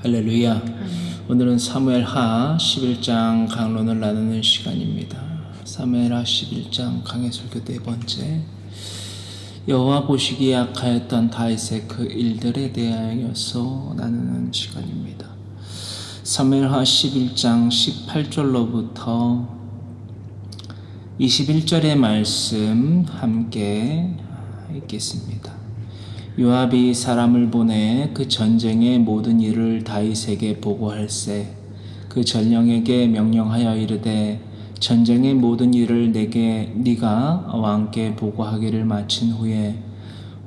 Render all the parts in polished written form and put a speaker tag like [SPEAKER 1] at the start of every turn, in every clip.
[SPEAKER 1] 할렐루야. 오늘은 사무엘하 11장 강론을 나누는 시간입니다. 사무엘하 11장 강해 설교 4번째. 여호와 보시기에 악하였던 다윗의 그 일들에 대하여서 나누는 시간입니다. 사무엘하 11장 18절로부터 21절의 말씀 함께 읽겠습니다. 요압이 사람을 보내 그 전쟁의 모든 일을 다윗에게 보고할세. 그 전령에게 명령하여 이르되 전쟁의 모든 일을 내게 네가 왕께 보고하기를 마친 후에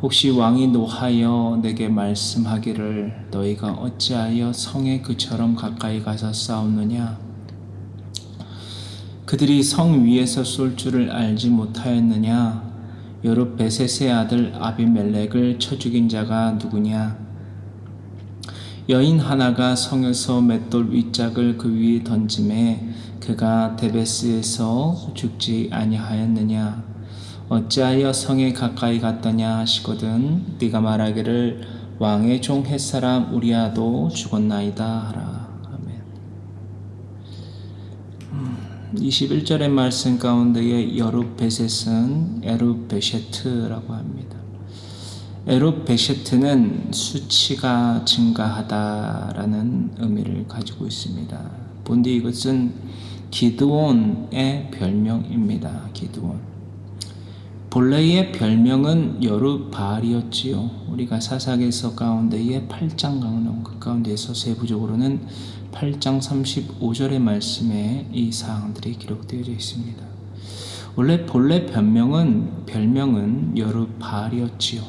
[SPEAKER 1] 혹시 왕이 노하여 내게 말씀하기를 너희가 어찌하여 성에 그처럼 가까이 가서 싸우느냐? 그들이 성 위에서 쏠 줄을 알지 못하였느냐? 여룹베셋의 아들 아비멜렉을 쳐 죽인 자가 누구냐? 여인 하나가 성에서 맷돌 윗짝을 그 위에 던짐에 그가 데베스에서 죽지 아니하였느냐? 어찌하여 성에 가까이 갔더냐 하시거든 네가 말하기를 왕의 종 햇사람 우리아도 죽었나이다 하라. 21절의 말씀 가운데에 여룹베셋은 에룹베셰트라고 합니다. 에룹베셰트는 수치가 증가하다라는 의미를 가지고 있습니다. 본디 이것은 기드온의 별명입니다. 기드온. 본래의 별명은 여룹바알이었지요. 우리가 사사기서 가운데에 8장 강론 그 가운데에서 세부적으로는 8장 35절의 말씀에 이 사항들이 기록되어져 있습니다. 원래 본래 별명은 여룹바알이었지요.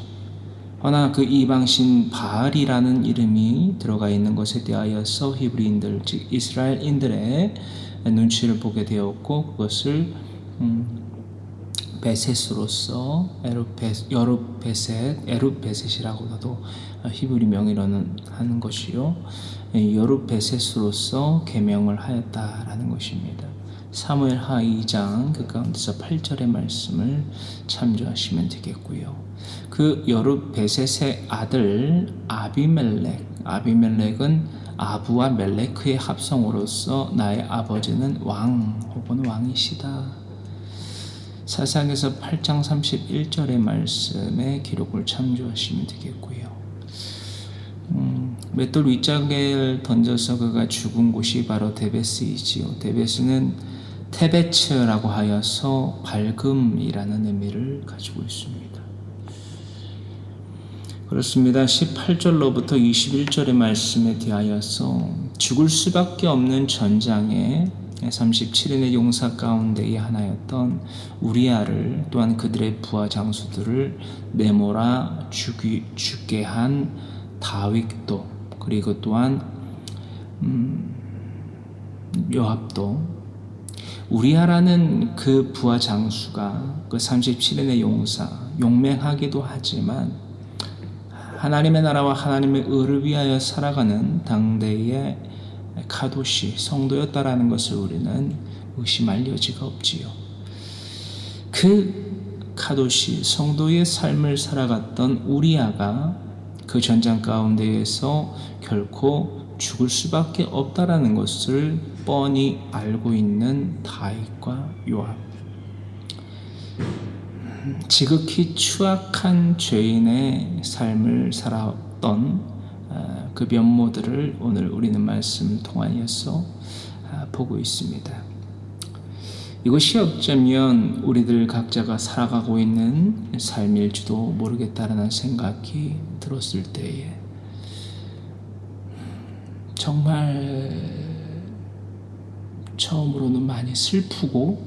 [SPEAKER 1] 허나 그 이방신 바알이라는 이름이 들어가 있는 것에 대하여서 히브리인들 즉 이스라엘인들의 눈치를 보게 되었고 그것을 베셋으로서 에룹베셋이라고도 히브리 명의로는 하는 것이요. 여룹베셋으로서 계명을 하였다라는 것입니다. 사무엘하 2장 그 가운데서 8절의 말씀을 참조하시면 되겠고요. 그 여룹베셋의 아들 아비멜렉은 아부와 멜레크의 합성으로서 나의 아버지는 왕 혹은 왕이시다. 사사기서 8장 31절의 말씀의 기록을 참조하시면 되겠고요. 맷돌 윗짝을 던져서 그가 죽은 곳이 바로 데베스이지요. 데베스는 테베츠라고 하여서 밝음이라는 의미를 가지고 있습니다. 그렇습니다. 18절로부터 21절의 말씀에 대하여서 죽을 수밖에 없는 전장에 37인의 용사 가운데의 하나였던 우리아를 또한 그들의 부하 장수들을 내몰아 죽게 한 다윗도 그리고 또한 요압도 우리아라는 그 부하 장수가 그 37인의 용사 용맹하기도 하지만 하나님의 나라와 하나님의 의를 위하여 살아가는 당대의 카도시 성도였다라는 것을 우리는 의심할 여지가 없지요. 그 카도시 성도의 삶을 살아갔던 우리아가 그 전장 가운데에서 결코 죽을 수밖에 없다라는 것을 뻔히 알고 있는 다윗과 요압. 지극히 추악한 죄인의 삶을 살았던 그 면모들을 오늘 우리는 말씀 통하여서 보고 있습니다. 이것이 어쩌면 우리들 각자가 살아가고 있는 삶일지도 모르겠다라는 생각이 들었을 때에 정말 처음으로는 많이 슬프고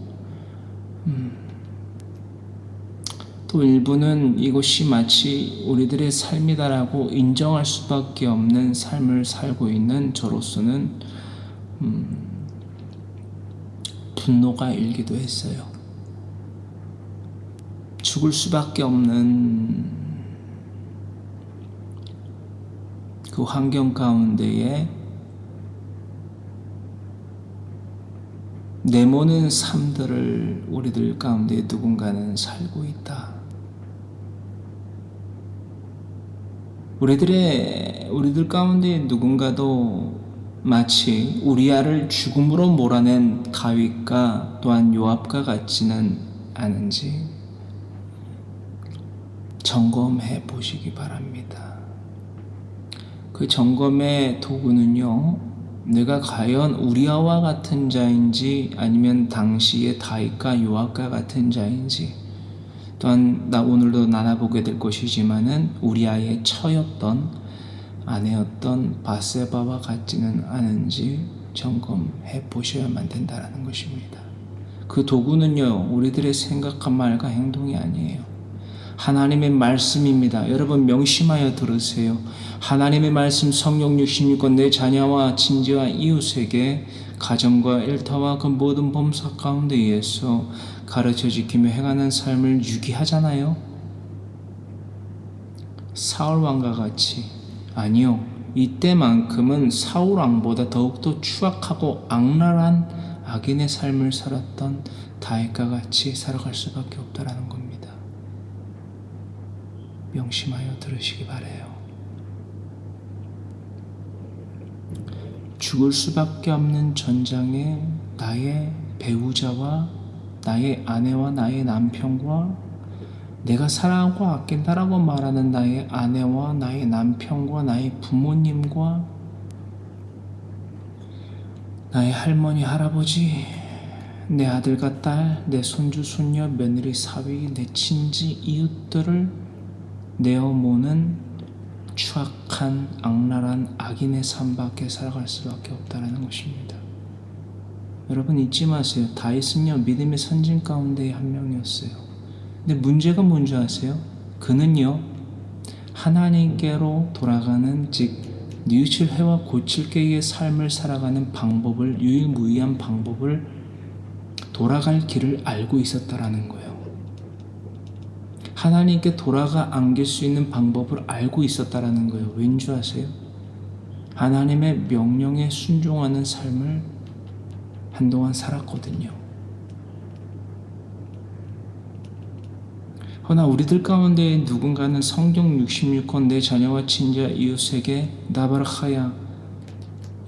[SPEAKER 1] 또 일부는 이것이 마치 우리들의 삶이다라고 인정할 수밖에 없는 삶을 살고 있는 저로서는 분노가 일기도 했어요. 죽을 수밖에 없는 그 환경 가운데에 내모는 삶들을 우리들 가운데 누군가는 살고 있다. 우리들 가운데 누군가도 마치 우리아를 죽음으로 몰아낸 다윗과 또한 요압과 같지는 않은지 점검해 보시기 바랍니다. 그 점검의 도구는요, 내가 과연 우리아와 같은 자인지 아니면 당시의 다윗과 요압과 같은 자인지, 또한 오늘도 나눠보게 될 것이지만은 우리아의 처였던 아내였던 바세바와 같지는 않은지 점검해 보셔야만 된다는 것입니다. 그 도구는요, 우리들의 생각한 말과 행동이 아니에요. 하나님의 말씀입니다. 여러분 명심하여 들으세요. 하나님의 말씀 성경 66권 내 자녀와 친지와 이웃에게 가정과 일터와 그 모든 범사 가운데에서 가르쳐 지키며 행하는 삶을 유기하잖아요. 사울 왕과 같이. 아니요, 이때만큼은 사울 왕보다 더욱더 추악하고 악랄한 악인의 삶을 살았던 다윗과 같이 살아갈 수밖에 없다라는 겁니다. 명심하여 들으시기 바라요. 죽을 수밖에 없는 전장에 나의 배우자와 나의 아내와 나의 남편과 내가 사랑하고 아낀다라고 말하는 나의 아내와 나의 남편과 나의 부모님과 나의 할머니, 할아버지, 내 아들과 딸, 내 손주, 손녀, 며느리, 사위, 내 친지, 이웃들을 내어모는 추악한 악랄한 악인의 삶밖에 살아갈 수밖에 없다는 것입니다. 여러분 잊지 마세요. 다윗은요, 믿음의 선진 가운데의 한 명이었어요. 근데 문제가 뭔지 아세요? 그는요, 하나님께로 돌아가는, 즉 뉘우칠 해와 고칠 개의 삶을 살아가는 방법을, 유일무이한 방법을, 돌아갈 길을 알고 있었다라는 거예요. 하나님께 돌아가 안길 수 있는 방법을 알고 있었다라는 거예요. 왠지 아세요? 하나님의 명령에 순종하는 삶을 한동안 살았거든요. 그러나 우리들 가운데 누군가는 성경 66권 내 자녀와 친자 이웃에게 나바라하야,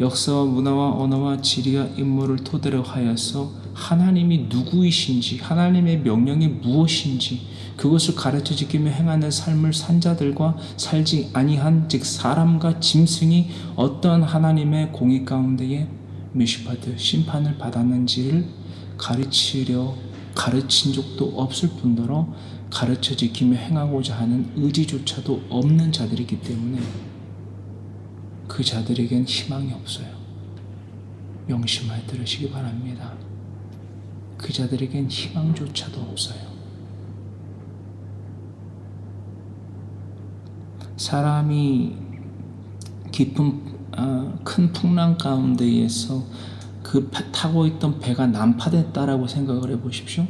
[SPEAKER 1] 역사와 문화와 언어와 지리와 인물을 토대로 하여서 하나님이 누구이신지, 하나님의 명령이 무엇인지 그것을 가르쳐 지키며 행하는 삶을 산 자들과 살지 아니한, 즉 사람과 짐승이 어떠한 하나님의 공의 가운데에 미시파드 심판을 받았는지를 가르친 적도 없을 뿐더러 가르쳐 지키며 행하고자 하는 의지조차도 없는 자들이기 때문에 그 자들에겐 희망이 없어요. 명심하여 들으시기 바랍니다. 그 자들에겐 희망조차도 없어요. 사람이 큰 풍랑 가운데에서 그 타고 있던 배가 난파됐다라고 생각을 해보십시오.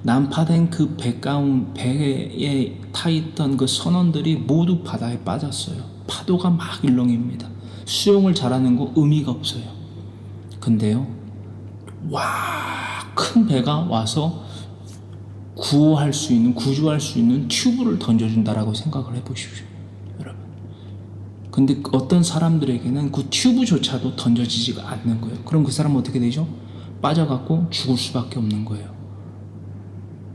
[SPEAKER 1] 난파된 그 배에 타있던 그 선원들이 모두 바다에 빠졌어요. 파도가 막 일렁입니다. 수영을 잘하는 거 의미가 없어요. 근데요, 큰 배가 와서 구조할 수 있는 튜브를 던져준다라고 생각을 해보십시오. 여러분. 근데 어떤 사람들에게는 그 튜브조차도 던져지지가 않는 거예요. 그럼 그 사람은 어떻게 되죠? 빠져갖고 죽을 수밖에 없는 거예요.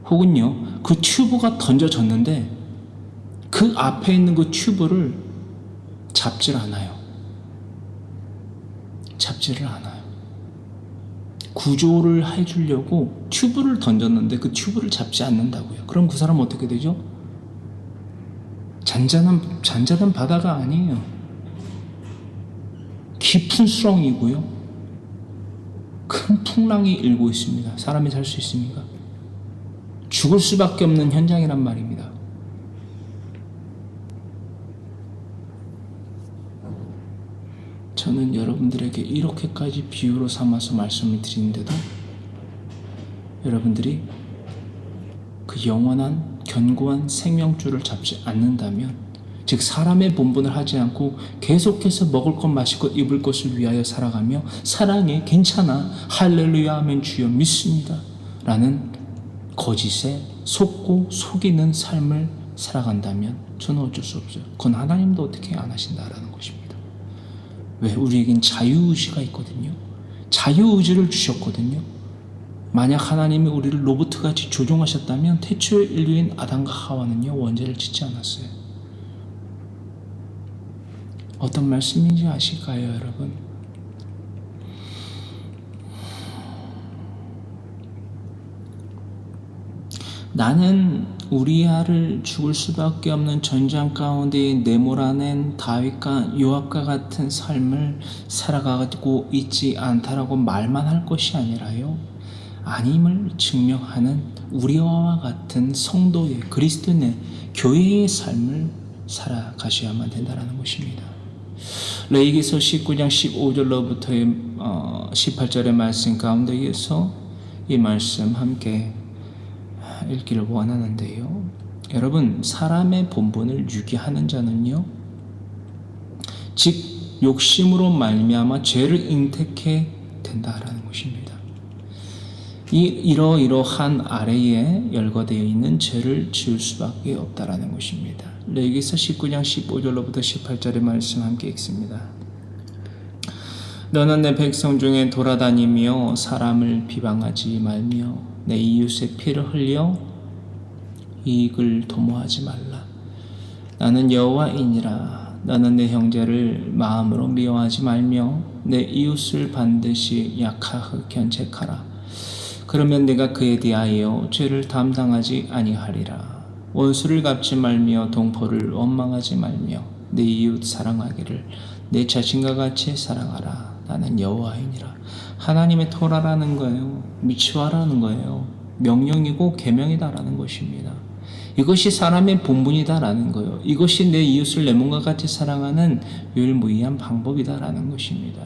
[SPEAKER 1] 혹은요, 그 튜브가 던져졌는데 그 앞에 있는 그 튜브를 잡질 않아요. 구조를 해주려고 튜브를 던졌는데 그 튜브를 잡지 않는다고요. 그럼 그 사람은 어떻게 되죠? 잔잔한 바다가 아니에요. 깊은 수렁이고요. 큰 풍랑이 일고 있습니다. 사람이 살 수 있습니까? 죽을 수밖에 없는 현장이란 말입니다. 저는 여러분들에게 이렇게까지 비유로 삼아서 말씀을 드리는데도 여러분들이 그 영원한 견고한 생명줄을 잡지 않는다면, 즉 사람의 본분을 하지 않고 계속해서 먹을 것, 마실 것, 입을 것을 위하여 살아가며 사랑해, 괜찮아, 할렐루야 하면 주여 믿습니다 라는 거짓에 속고 속이는 삶을 살아간다면 저는 어쩔 수 없어요. 그건 하나님도 어떻게 안 하신다라는 것입니다. 왜? 우리에겐 자유의지가 있거든요. 자유의지를 주셨거든요. 만약 하나님이 우리를 로봇같이 조종하셨다면 태초의 인류인 아담과 하와는요 원죄를 짓지 않았어요. 어떤 말씀인지 아실까요, 여러분? 나는 우리아를 죽을 수밖에 없는 전장 가운데 내몰아낸 다윗과 요압과 같은 삶을 살아가고 있지 않다라고 말만 할 것이 아니라요, 아님을 증명하는 우리와 같은 성도의, 그리스도인의, 교회의 삶을 살아가셔야만 된다는 것입니다. 레위기서 19장 15절로부터의 18절의 말씀 가운데에서 이 말씀 함께 읽기를 원하는데요, 여러분, 사람의 본분을 유기하는 자는요, 즉 욕심으로 말미암아 죄를 잉태케 된다라는 것입니다. 이러이러한 아래에 열거되어 있는 죄를 지을 수밖에 없다라는 것입니다. 레위기서 19장 15절로부터 18절의 말씀 함께 읽습니다. 너는 내 백성 중에 돌아다니며 사람을 비방하지 말며 내 이웃의 피를 흘려 이익을 도모하지 말라. 나는 여호와이니라. 너는 내 형제를 마음으로 미워하지 말며 내 이웃을 반드시 약하게 견책하라. 그러면 내가 그에 대하여 죄를 담당하지 아니하리라. 원수를 갚지 말며 동포를 원망하지 말며 내 이웃 사랑하기를 내 자신과 같이 사랑하라. 나는 여호와이니라. 하나님의 토라라는 거예요. 미츠와라는 거예요. 명령이고 계명이다라는 것입니다. 이것이 사람의 본분이다라는 거예요. 이것이 내 이웃을 내 몸과 같이 사랑하는 유일무이한 방법이다라는 것입니다.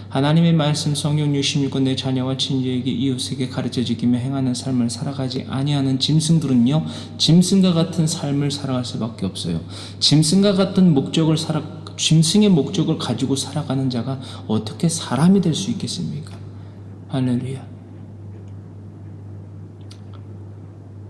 [SPEAKER 1] 하나님의 말씀 성경 66권 내 자녀와 친지에게 이웃에게 가르쳐지기며 행하는 삶을 살아가지 아니하는 짐승들은요, 짐승과 같은 삶을 살아갈 수밖에 없어요. 짐승과 같은 짐승의 목적을 가지고 살아가는 자가 어떻게 사람이 될 수 있겠습니까? 할렐루야.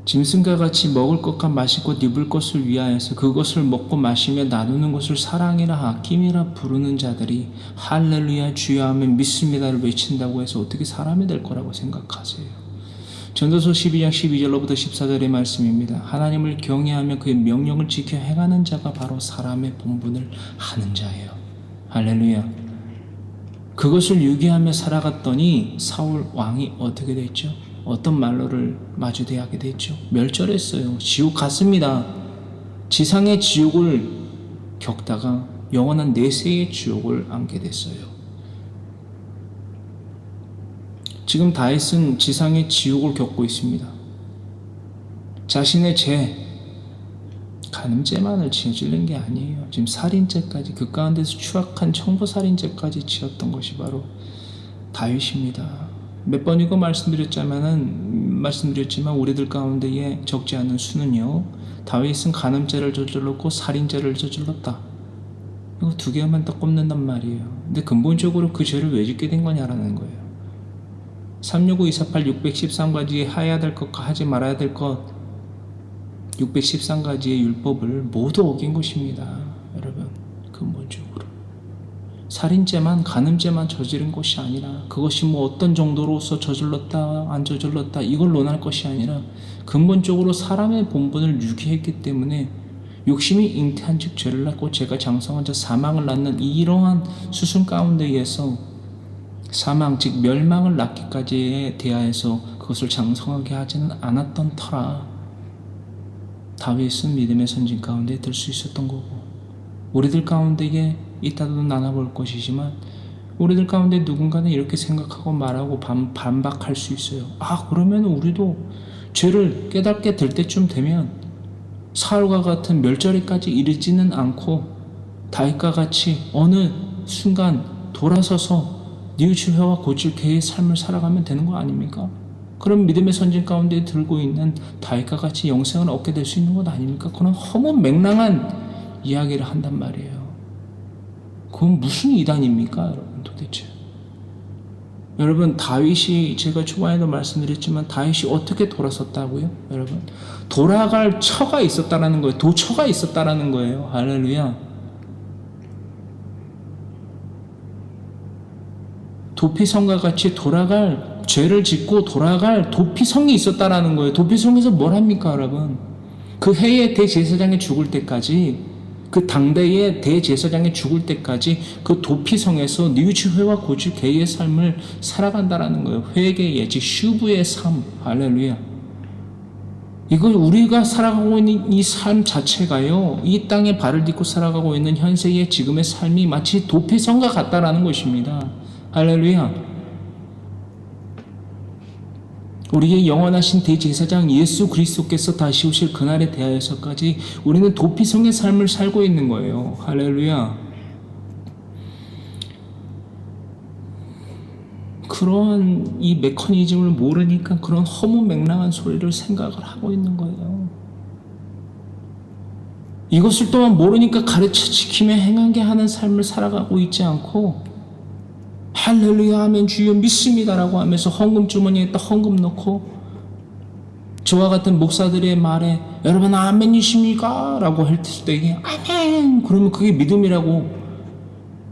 [SPEAKER 1] 짐승과 같이 먹을 것과 마실 것, 입을 것을 위하여서 그것을 먹고 마시며 나누는 것을 사랑이라 아낌이라 부르는 자들이 할렐루야 주여 하면 믿습니다를 외친다고 해서 어떻게 사람이 될 거라고 생각하세요? 전도서 12장 12절로부터 14절의 말씀입니다. 하나님을 경외하며 그의 명령을 지켜 행하는 자가 바로 사람의 본분을 하는 자예요. 할렐루야. 그것을 유기하며 살아갔더니 사울 왕이 어떻게 됐죠? 어떤 말로를 마주대하게 됐죠? 멸절했어요. 지옥 갔습니다. 지상의 지옥을 겪다가 영원한 내세의 지옥을 안게 됐어요. 지금 다윗은 지상의 지옥을 겪고 있습니다. 자신의 죄, 간음죄만을 저지른 게 아니에요. 지금 살인죄까지, 그 가운데서 추악한 청부살인죄까지 지었던 것이 바로 다윗입니다. 몇 번이고 말씀드렸지만 우리들 가운데에 적지 않은 수는요, 다윗은 간음죄를 저질렀고 살인죄를 저질렀다. 이거 두 개만 딱 꼽는단 말이에요. 근데 근본적으로 그 죄를 왜 짓게 된 거냐라는 거예요. 365, 248, 613가지의 해야 될 것과 하지 말아야 될 것, 613가지의 율법을 모두 어긴 것입니다. 여러분, 근본적으로. 살인죄만, 간음죄만 저지른 것이 아니라, 그것이 뭐 어떤 정도로서 저질렀다 안 저질렀다 이걸 논할 것이 아니라 근본적으로 사람의 본분을 유기했기 때문에 욕심이 잉태한 즉 죄를 낳고 죄가 장성한 자 사망을 낳는 이러한 수순 가운데에서 사망 즉 멸망을 낳기까지에 대하여서 그것을 장성하게 하지는 않았던 터라 다윗은 믿음의 선진 가운데 들 수 있었던 거고, 우리들 가운데에 이따도 나눠볼 것이지만 우리들 가운데 누군가는 이렇게 생각하고 말하고 반박할 수 있어요. 그러면 우리도 죄를 깨닫게 될 때쯤 되면 사울과 같은 멸절에까지 이르지는 않고 다윗과 같이 어느 순간 돌아서서 뉘우칠 회와 고칠 개의 삶을 살아가면 되는 거 아닙니까? 그럼 믿음의 선진 가운데 들고 있는 다윗과 같이 영생을 얻게 될 수 있는 것 아닙니까? 그런 허무맹랑한 이야기를 한단 말이에요. 그건 무슨 이단입니까, 여러분 도대체? 여러분, 다윗이, 제가 초반에도 말씀드렸지만 다윗이 어떻게 돌아섰다고요? 여러분, 돌아갈 처가 있었다라는 거예요. 도처가 있었다라는 거예요. 할렐루야. 도피성과 같이 돌아갈, 죄를 짓고 돌아갈 도피성이 있었다라는 거예요. 도피성에서 뭘 합니까, 여러분? 그 해의 대제사장이 죽을 때까지, 그 당대의 대제사장이 죽을 때까지 그 도피성에서 뉘우치 회와 고주 개의 삶을 살아간다라는 거예요. 회개 예지 슈브의 삶. 할렐루야. 이거 우리가 살아가고 있는 이 삶 자체가요, 이 땅에 발을 딛고 살아가고 있는 현세의 지금의 삶이 마치 도피성과 같다라는 것입니다. 할렐루야. 우리의 영원하신 대제사장 예수 그리스도께서 다시 오실 그날에 대하여서까지 우리는 도피성의 삶을 살고 있는 거예요. 할렐루야. 그런 이 메커니즘을 모르니까 그런 허무맹랑한 소리를 생각을 하고 있는 거예요. 이것을 또한 모르니까 가르쳐 지키며 행하게 하는 삶을 살아가고 있지 않고, 할렐루야 하면 주여 믿습니다라고 하면서 헌금 주머니에다 헌금 넣고, 저와 같은 목사들의 말에 여러분 아멘이십니까? 라고 할 때 아멘! 그러면 그게 믿음이라고,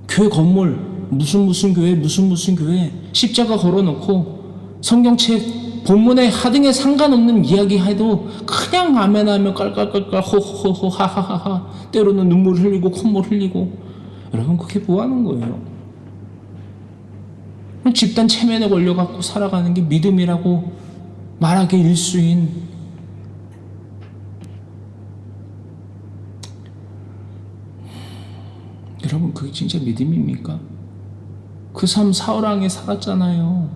[SPEAKER 1] 교회 건물 무슨 교회 무슨 교회 십자가 걸어놓고 성경책 본문에 하등에 상관없는 이야기 해도 그냥 아멘하며 깔깔깔깔 호호호 하하하하, 때로는 눈물 흘리고 콧물 흘리고, 여러분 그게 뭐 하는 거예요? 집단 체면에 걸려갖고 살아가는 게 믿음이라고 말하기 일수인, 여러분 그게 진짜 믿음입니까? 그 삶 사울왕에 살았잖아요.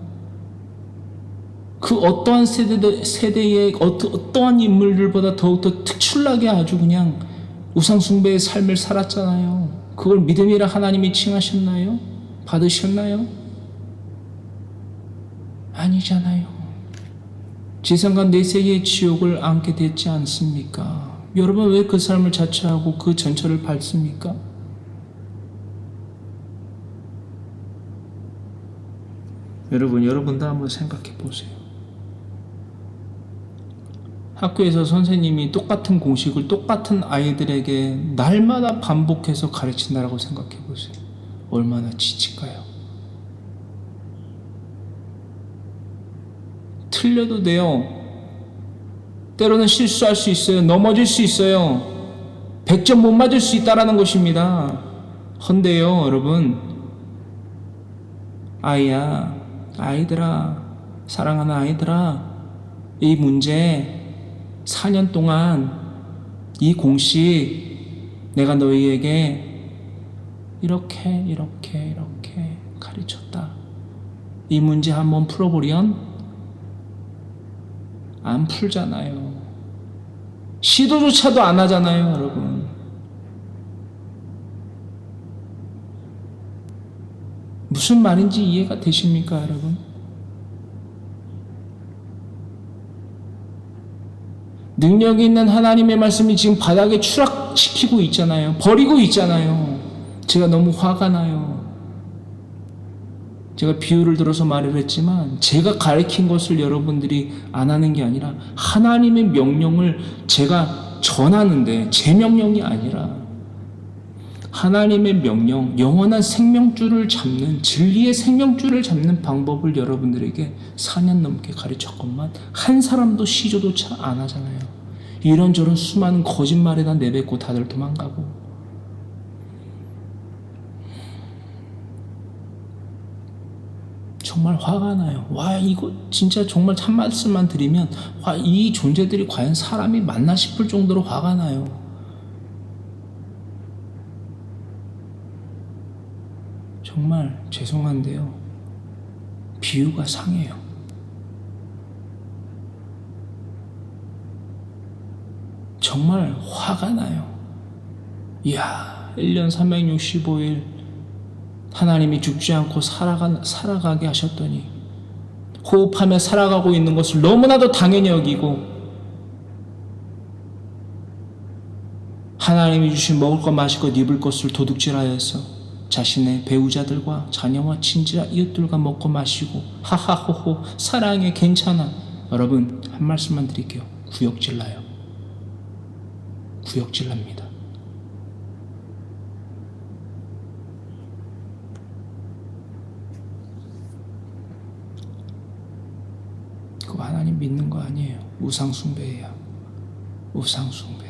[SPEAKER 1] 그 어떠한 세대의 어떠한 인물들보다 더욱더 특출나게 아주 그냥 우상숭배의 삶을 살았잖아요. 그걸 믿음이라 하나님이 칭하셨나요? 받으셨나요? 아니잖아요. 지상과 내세의 지옥을 안게 됐지 않습니까? 여러분 왜 그 삶을 자처하고 그 전철을 밟습니까? 여러분도 한번 생각해 보세요. 학교에서 선생님이 똑같은 공식을 똑같은 아이들에게 날마다 반복해서 가르친다라고 생각해 보세요. 얼마나 지칠까요? 틀려도 돼요. 때로는 실수할 수 있어요. 넘어질 수 있어요. 100점 못 맞을 수 있다라는 것입니다. 헌데요, 여러분, 아이들아, 사랑하는 아이들아, 이 문제 4년 동안 이 공식 내가 너희에게 이렇게 가르쳤다. 이 문제 한번 풀어보련 안 풀잖아요. 시도조차도 안 하잖아요, 여러분. 무슨 말인지 이해가 되십니까, 여러분? 능력이 있는 하나님의 말씀이 지금 바닥에 추락시키고 있잖아요. 버리고 있잖아요. 제가 너무 화가 나요. 제가 비유를 들어서 말을 했지만 제가 가르친 것을 여러분들이 안 하는 게 아니라 하나님의 명령을 제가 전하는데, 제 명령이 아니라 하나님의 명령, 영원한 생명줄을 잡는, 진리의 생명줄을 잡는 방법을 여러분들에게 4년 넘게 가르쳤건만 한 사람도 시조조차 안 하잖아요. 이런저런 수많은 거짓말에다 내뱉고 다들 도망가고. 정말 화가 나요. 이거 진짜 정말 참 말씀만 드리면 이 존재들이 과연 사람이 맞나 싶을 정도로 화가 나요. 정말 죄송한데요, 비유가 상해요. 정말 화가 나요. 1년 365일 하나님이 죽지 않고 살아가게 하셨더니 호흡하며 살아가고 있는 것을 너무나도 당연히 여기고, 하나님이 주신 먹을 것 마실 것 입을 것을 도둑질하여서 자신의 배우자들과 자녀와 친지와 이웃들과 먹고 마시고 하하호호 사랑해 괜찮아. 여러분 한 말씀만 드릴게요. 구역질나요. 구역질납니다. 그거 하나님 믿는 거 아니에요. 우상숭배예요. 우상숭배.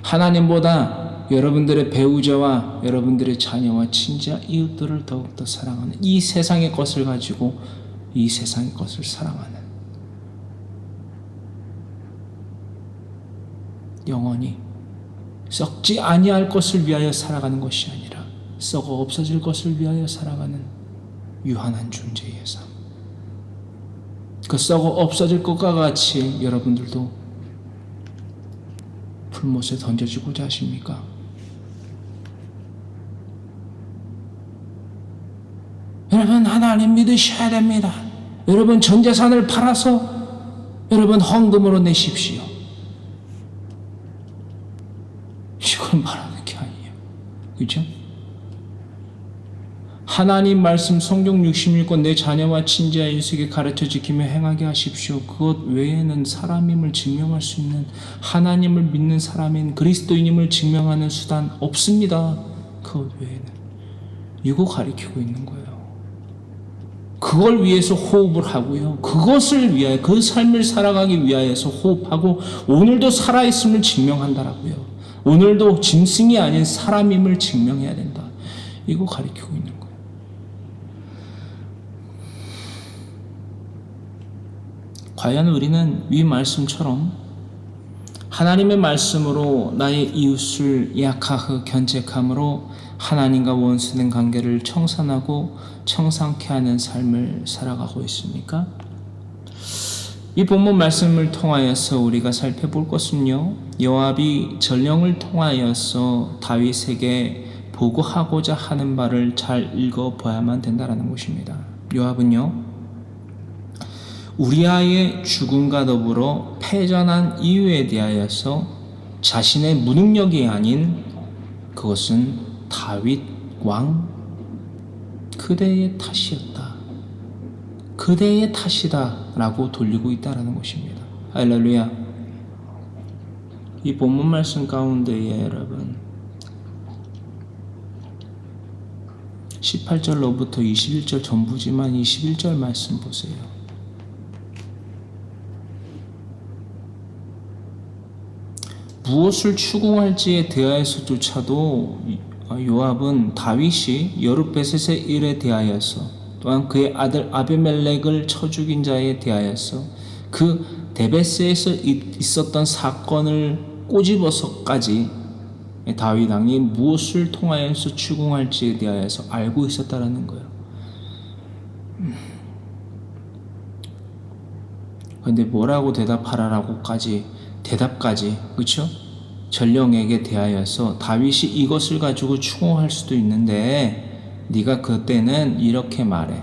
[SPEAKER 1] 하나님보다 여러분들의 배우자와 여러분들의 자녀와 친지와 이웃들을 더욱더 사랑하는, 이 세상의 것을 가지고 이 세상의 것을 사랑하는, 영원히 썩지 아니할 것을 위하여 살아가는 것이 아니라 썩어 없어질 것을 위하여 살아가는 유한한 존재의 삶. 그 썩어 없어질 것과 같이 여러분들도 불못에 던져지고자 하십니까? 여러분 하나님 믿으셔야 됩니다. 여러분 전 재산을 팔아서 여러분 헌금으로 내십시오. 이걸 말하는 게 아니에요. 그렇죠? 하나님 말씀 성경 66권 내 자녀와 친지와 이웃에게 가르쳐 지키며 행하게 하십시오. 그것 외에는 사람임을 증명할 수 있는, 하나님을 믿는 사람인 그리스도인임을 증명하는 수단 없습니다. 그것 외에는. 이거 가리키고 있는 거예요. 그걸 위해서 호흡을 하고요. 그것을 위하여, 그 삶을 살아가기 위하여서 호흡하고 오늘도 살아있음을 증명한다라고요. 오늘도 짐승이 아닌 사람임을 증명해야 된다. 이거 가리키고 있는 거예요. 과연 우리는 위 말씀처럼 하나님의 말씀으로 나의 이웃을 약하고 견책함으로 하나님과 원수된 관계를 청산하고 청산케 하는 삶을 살아가고 있습니까? 이 본문 말씀을 통하여서 우리가 살펴볼 것은요, 요압이 전령을 통하여서 다윗에게 보고하고자 하는 바를 잘 읽어봐야만 된다는 것입니다. 요압은요, 우리아의 죽음과 더불어 패전한 이유에 대하여서 자신의 무능력이 아닌 그것은 다윗 왕 그대의 탓이었다. 그대의 탓이다 라고 돌리고 있다는 것입니다. 할렐루야. 이 본문 말씀 가운데에 여러분 18절로부터 21절 전부지만 21절 말씀 보세요. 무엇을 추궁할지에 대하여서조차도 요압은 다윗이 여룻베셋의 일에 대하여서 또한 그의 아들 아비멜렉을 쳐 죽인 자에 대하여서 그 데베스에서 있었던 사건을 꼬집어서까지 다윗 왕이 무엇을 통하여서 추궁할지에 대하여서 알고 있었다라는 거예요. 그런데 뭐라고 대답하라라고까지 대답까지, 그렇죠? 전령에게 대하여서 다윗이 이것을 가지고 추궁할 수도 있는데 네가 그때는 이렇게 말해.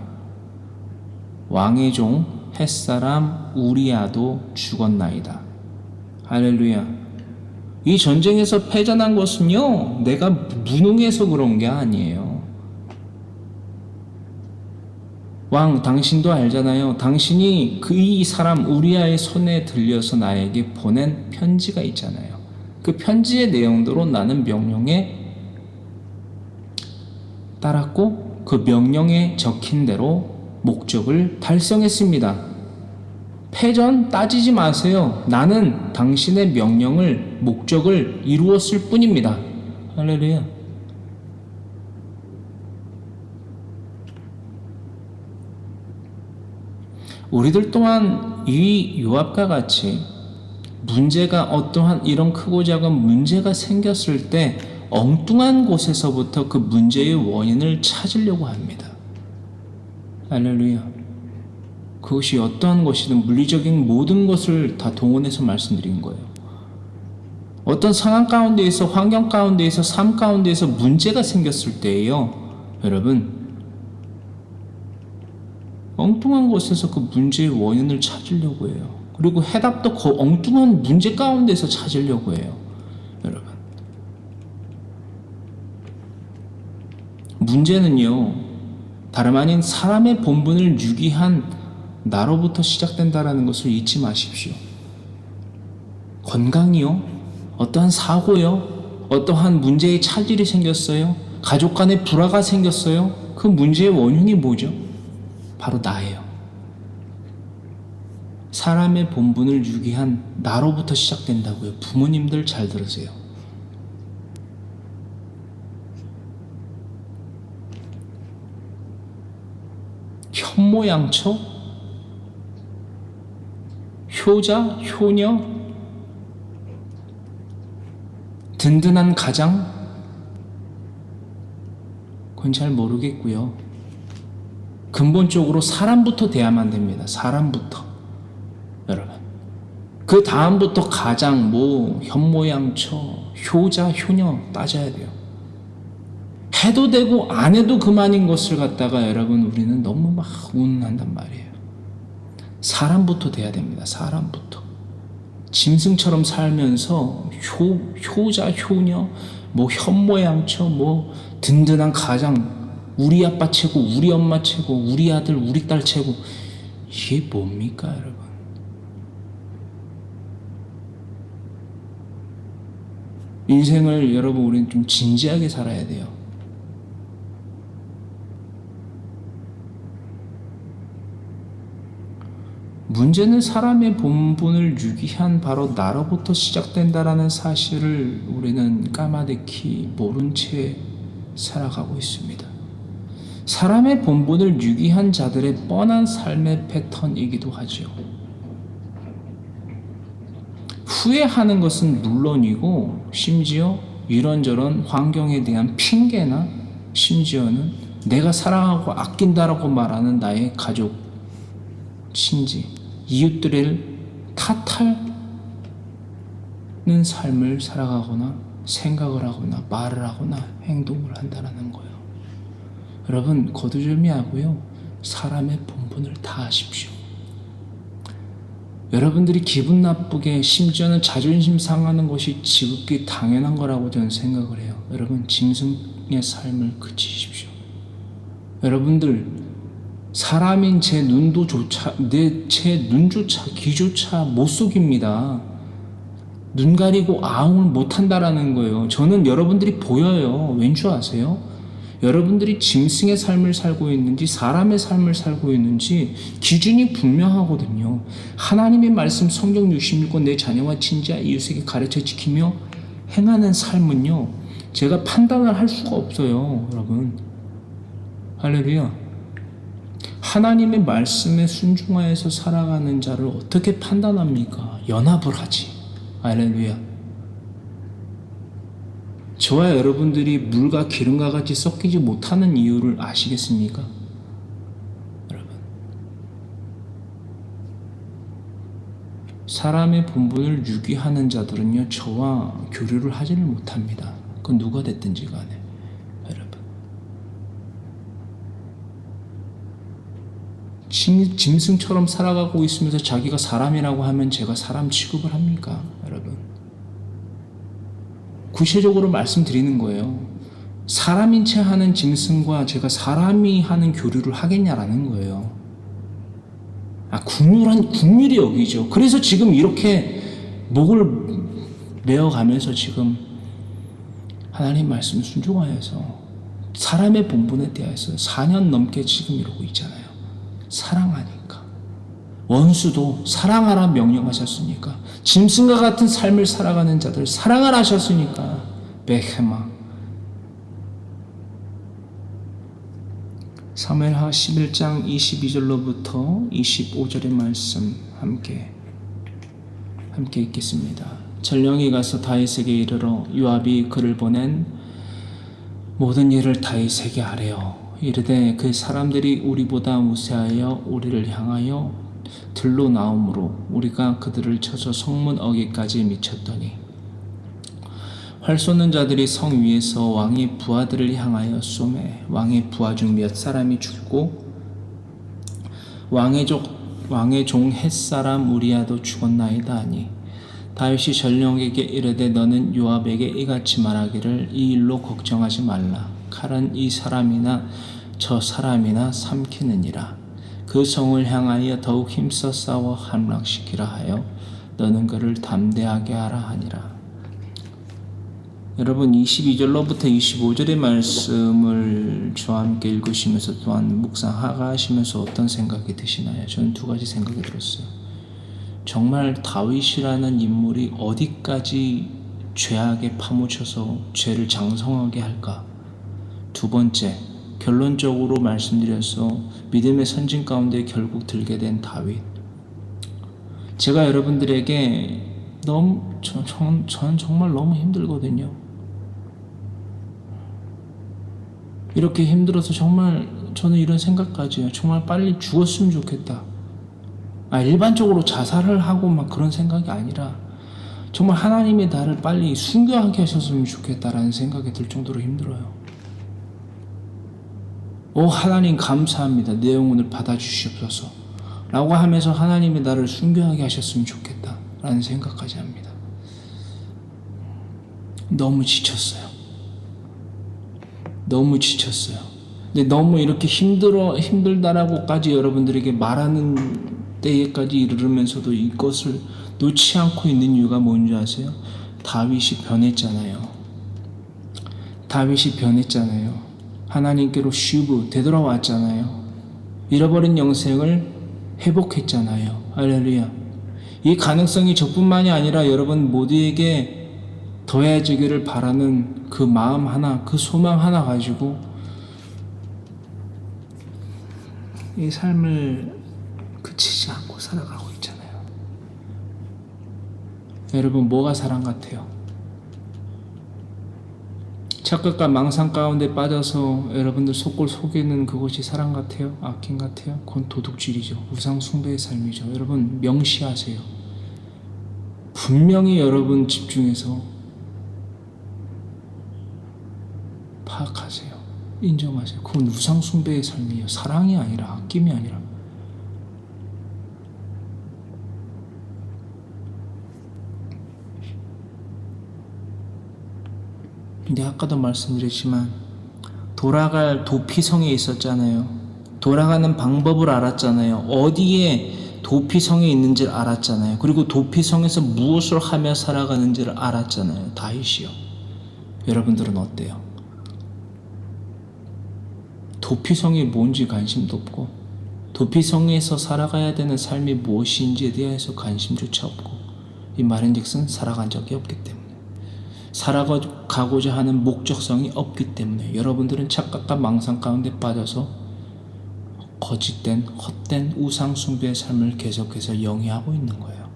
[SPEAKER 1] 왕의 종 햇사람 우리아도 죽었나이다. 할렐루야. 이 전쟁에서 패전한 것은요, 내가 무능해서 그런 게 아니에요. 왕, 당신도 알잖아요. 당신이 이 사람 우리아의 손에 들려서 나에게 보낸 편지가 있잖아요. 그 편지의 내용대로 나는 명령에 따랐고 그 명령에 적힌 대로 목적을 달성했습니다. 패전 따지지 마세요. 나는 당신의 명령을, 목적을 이루었을 뿐입니다. 할렐루야. 우리들 또한 이 요압과 같이 문제가 어떠한 이런 크고 작은 문제가 생겼을 때 엉뚱한 곳에서부터 그 문제의 원인을 찾으려고 합니다. 할렐루야. 그것이 어떠한 것이든 물리적인 모든 것을 다 동원해서 말씀드린 거예요. 어떤 상황 가운데에서, 환경 가운데에서, 삶 가운데에서 문제가 생겼을 때예요, 여러분, 엉뚱한 곳에서 그 문제의 원인을 찾으려고 해요. 그리고 해답도 그 엉뚱한 문제 가운데서 찾으려고 해요. 여러분, 문제는요, 다름 아닌 사람의 본분을 유기한 나로부터 시작된다라는 것을 잊지 마십시오. 건강이요? 어떠한 사고요? 어떠한 문제의 차질이 생겼어요? 가족 간에 불화가 생겼어요? 그 문제의 원흉이 뭐죠? 바로 나예요. 사람의 본분을 유기한 나로부터 시작된다고요. 부모님들 잘 들으세요. 현모양처, 효자, 효녀, 든든한 가장, 그건 잘 모르겠고요. 근본적으로 사람부터 돼야만 됩니다. 사람부터. 여러분, 그 다음부터 가장, 현모양처, 효자, 효녀 따져야 돼요. 해도 되고 안 해도 그만인 것을 갖다가 여러분 우리는 너무 막 운운한단 말이에요. 사람부터 돼야 됩니다. 사람부터. 짐승처럼 살면서 효자, 효녀, 현모양처, 든든한 가장, 우리 아빠 최고, 우리 엄마 최고, 우리 아들, 우리 딸 최고. 이게 뭡니까, 여러분? 인생을 여러분 우리는 좀 진지하게 살아야 돼요. 문제는 사람의 본분을 유기한 바로 나로부터 시작된다라는 사실을 우리는 까마득히 모른 채 살아가고 있습니다. 사람의 본분을 유기한 자들의 뻔한 삶의 패턴이기도 하죠. 후회하는 것은 물론이고 심지어 이런저런 환경에 대한 핑계나 심지어는 내가 사랑하고 아낀다라고 말하는 나의 가족, 친지, 이웃들을 탓하는 삶을 살아가거나 생각을 하거나 말을 하거나 행동을 한다는 거예요. 여러분, 거두절미하고요, 사람의 본분을 다하십시오. 여러분들이 기분 나쁘게 심지어는 자존심 상하는 것이 지극히 당연한 거라고 저는 생각을 해요. 여러분, 짐승의 삶을 그치십시오. 여러분들, 사람인 제 눈조차 귀조차 못 속입니다. 눈 가리고 아웅을 못 한다라는 거예요. 저는 여러분들이 보여요. 왠 줄 아세요? 여러분들이 짐승의 삶을 살고 있는지 사람의 삶을 살고 있는지 기준이 분명하거든요. 하나님의 말씀 성경 66권 내 자녀와 친지와 이웃에게 가르쳐 지키며 행하는 삶은요, 제가 판단을 할 수가 없어요. 여러분, 할렐루야. 하나님의 말씀에 순종하여서 살아가는 자를 어떻게 판단합니까? 연합을 하지. 할렐루야. 저와 여러분들이 물과 기름과 같이 섞이지 못하는 이유를 아시겠습니까? 여러분, 사람의 본분을 유기하는 자들은요, 저와 교류를 하지를 못합니다. 그건 누가 됐든지 간에. 짐승처럼 살아가고 있으면서 자기가 사람이라고 하면 제가 사람 취급을 합니까? 여러분, 구체적으로 말씀드리는 거예요. 사람인 채 하는 짐승과 제가 사람이 하는 교류를 하겠냐라는 거예요. 국률이 여기죠. 그래서 지금 이렇게 목을 메어가면서 지금 하나님 말씀 순종하여서 사람의 본분에 대해서 4년 넘게 지금 이러고 있잖아요. 사랑하니까. 원수도 사랑하라 명령하셨으니까, 짐승과 같은 삶을 살아가는 자들 사랑하라 하셨으니까, 베헤마. 사무엘하 11장 22절로부터 25절의 말씀 함께 읽겠습니다. 전령이 가서 다윗에게 이르러 요압이 그를 보낸 모든 일을 다윗에게 아뢰어 이르되 그 사람들이 우리보다 우세하여 우리를 향하여 들로 나오므로 우리가 그들을 쳐서 성문 어귀까지 미쳤더니 활 쏘는 자들이 성 위에서 왕의 부하들을 향하여 쏘매 왕의 부하 중 몇 사람이 죽고 왕의 종 햇사람 우리야도 죽었나이다 하니 다윗이 전령에게 이르되 너는 요압에게 이같이 말하기를 이 일로 걱정하지 말라. 칼은 이 사람이나 저 사람이나 삼키느니라. 그 성을 향하여 더욱 힘써 싸워 함락시키라 하여 너는 그를 담대하게 하라 하니라. 여러분 22절로부터 25절의 말씀을 저와 함께 읽으시면서 또한 묵상하시면서 어떤 생각이 드시나요? 저는 두 가지 생각이 들었어요. 정말 다윗이라는 인물이 어디까지 죄악에 파묻혀서 죄를 장성하게 할까? 두 번째, 결론적으로 말씀드려서 믿음의 선진 가운데 결국 들게 된 다윗. 제가 여러분들에게 전 정말 너무 힘들거든요. 이렇게 힘들어서 정말 저는 이런 생각까지 해요. 정말 빨리 죽었으면 좋겠다. 일반적으로 자살을 하고 막 그런 생각이 아니라 정말 하나님이 나를 빨리 순교하게 하셨으면 좋겠다라는 생각이 들 정도로 힘들어요. 하나님 감사합니다. 내 영혼을 받아주시옵소서 라고 하면서 하나님이 나를 순교하게 하셨으면 좋겠다 라는 생각까지 합니다. 너무 지쳤어요. 근데 너무 이렇게 힘들다라고까지 여러분들에게 말하는 때에까지 이르면서도 이것을 놓지 않고 있는 이유가 뭔지 아세요? 다윗이 변했잖아요. 하나님께로 슈브 되돌아왔잖아요. 잃어버린 영생을 회복했잖아요. 할렐루야. 이 가능성이 저뿐만이 아니라 여러분 모두에게 더해지기를 바라는 그 마음 하나, 그 소망 하나 가지고 이 삶을 그치지 않고 살아가고 있잖아요. 여러분 뭐가 사랑 같아요? 착각과 망상 가운데 빠져서 여러분들 속골 속이는 그것이 사랑 같아요? 아낌 같아요? 그건 도둑질이죠. 우상 숭배의 삶이죠. 여러분 명시하세요. 분명히 여러분 집중해서 파악하세요. 인정하세요. 그건 우상 숭배의 삶이에요. 사랑이 아니라 아낌이 아니라. 근데 아까도 말씀드렸지만 돌아갈 도피성에 있었잖아요. 돌아가는 방법을 알았잖아요. 어디에 도피성에 있는지를 알았잖아요. 그리고 도피성에서 무엇을 하며 살아가는지를 알았잖아요. 다윗이요. 여러분들은 어때요? 도피성이 뭔지 관심도 없고 도피성에서 살아가야 되는 삶이 무엇인지에 대해서 관심조차 없고 이 말인즉슨 살아간 적이 없기 때문에 살아가고자 하는 목적성이 없기 때문에 여러분들은 착각과 망상 가운데 빠져서 거짓된 헛된 우상 숭배의 삶을 계속해서 영위하고 있는 거예요.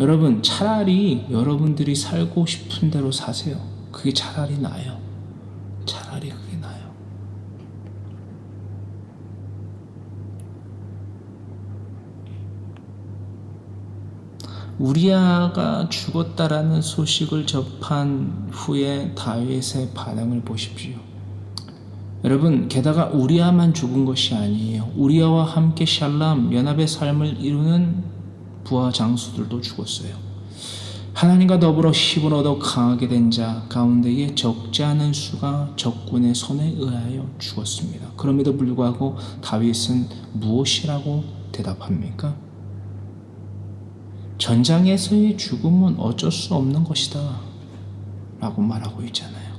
[SPEAKER 1] 여러분 차라리 여러분들이 살고 싶은 대로 사세요. 그게 차라리 나아요. 차라리 그게 나아요. 우리아가 죽었다라는 소식을 접한 후에 다윗의 반응을 보십시오. 여러분 게다가 우리아만 죽은 것이 아니에요. 우리아와 함께 샬람 연합의 삶을 이루는 부하 장수들도 죽었어요. 하나님과 더불어 힘을 얻어 강하게 된 자 가운데에 적지 않은 수가 적군의 손에 의하여 죽었습니다. 그럼에도 불구하고 다윗은 무엇이라고 대답합니까? 전장에서의 죽음은 어쩔 수 없는 것이다 라고 말하고 있잖아요.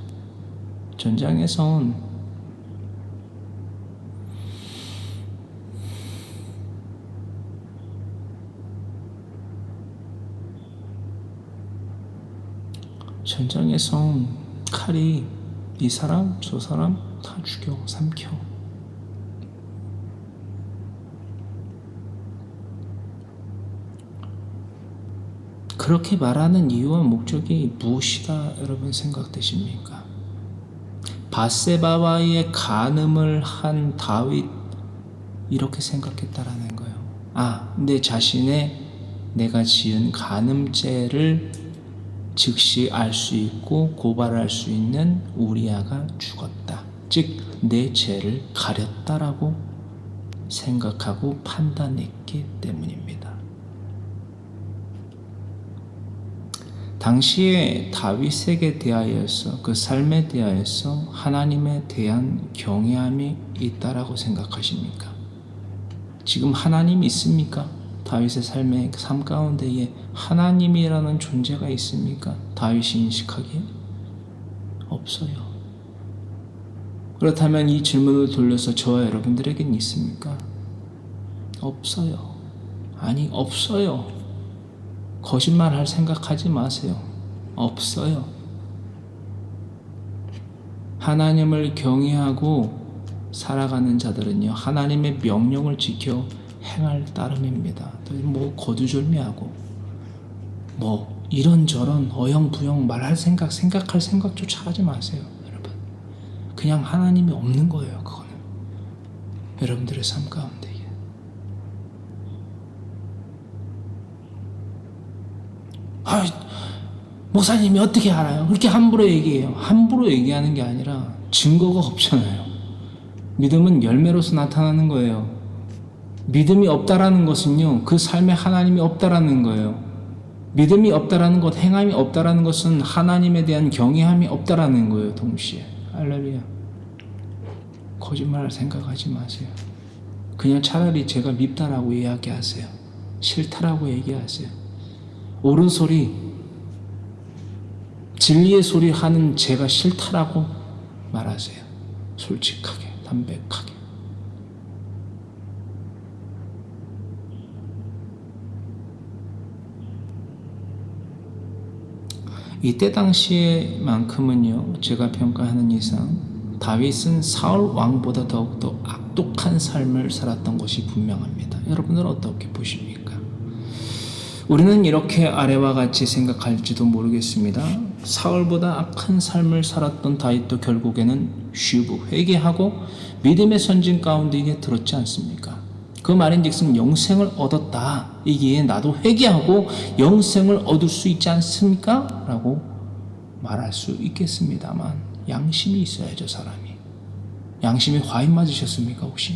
[SPEAKER 1] 전장에선 칼이 이 사람 저 사람 다 죽여 삼켜. 그렇게 말하는 이유와 목적이 무엇이다 여러분 생각되십니까? 밧세바와의 간음을 한 다윗 이렇게 생각했다라는 거예요. 내 자신의 내가 지은 간음죄를 즉시 알 수 있고 고발할 수 있는 우리아가 죽었다. 즉 내 죄를 가렸다라고 생각하고 판단했기 때문입니다. 당시에 다윗에게 대하여서 그 삶에 대하여서 하나님에 대한 경외함이 있다라고 생각하십니까? 지금 하나님이 있습니까? 다윗의 삶 가운데에 하나님이라는 존재가 있습니까? 다윗이 인식하기에? 없어요. 그렇다면 이 질문을 돌려서 저와 여러분들에겐 있습니까? 없어요. 아니, 없어요. 거짓말할 생각하지 마세요. 없어요. 하나님을 경외하고 살아가는 자들은요, 하나님의 명령을 지켜 행할 따름입니다. 뭐 거두절미하고 뭐 이런저런 어영부영 말할 생각할 생각조차 하지 마세요. 여러분, 그냥 하나님이 없는 거예요. 그거는 여러분들의 삶 가운데. 목사님이 어떻게 알아요? 그렇게 함부로 얘기해요. 함부로 얘기하는 게 아니라 증거가 없잖아요. 믿음은 열매로서 나타나는 거예요. 믿음이 없다라는 것은요, 그 삶에 하나님이 없다라는 거예요. 믿음이 없다라는 것, 행함이 없다라는 것은 하나님에 대한 경외함이 없다라는 거예요. 동시에. 할렐루야. 거짓말을 생각하지 마세요. 그냥 차라리 제가 밉다라고 이야기하세요. 싫다라고 얘기하세요. 옳은 소리, 진리의 소리 하는 제가 싫다라고 말하세요. 솔직하게, 담백하게. 이때 당시에만큼은요, 제가 평가하는 이상 다윗은 사울 왕보다 더욱더 악독한 삶을 살았던 것이 분명합니다. 여러분은 어떻게 보십니까? 우리는 이렇게 아래와 같이 생각할지도 모르겠습니다. 사울보다 악한 삶을 살았던 다윗도 결국에는 슈브, 회개하고 믿음의 선진 가운데 이게 들었지 않습니까? 그 말인즉슨 영생을 얻었다. 이기에 나도 회개하고 영생을 얻을 수 있지 않습니까? 라고 말할 수 있겠습니다만 양심이 있어야죠, 사람이. 양심이 화인 맞으셨습니까, 혹시?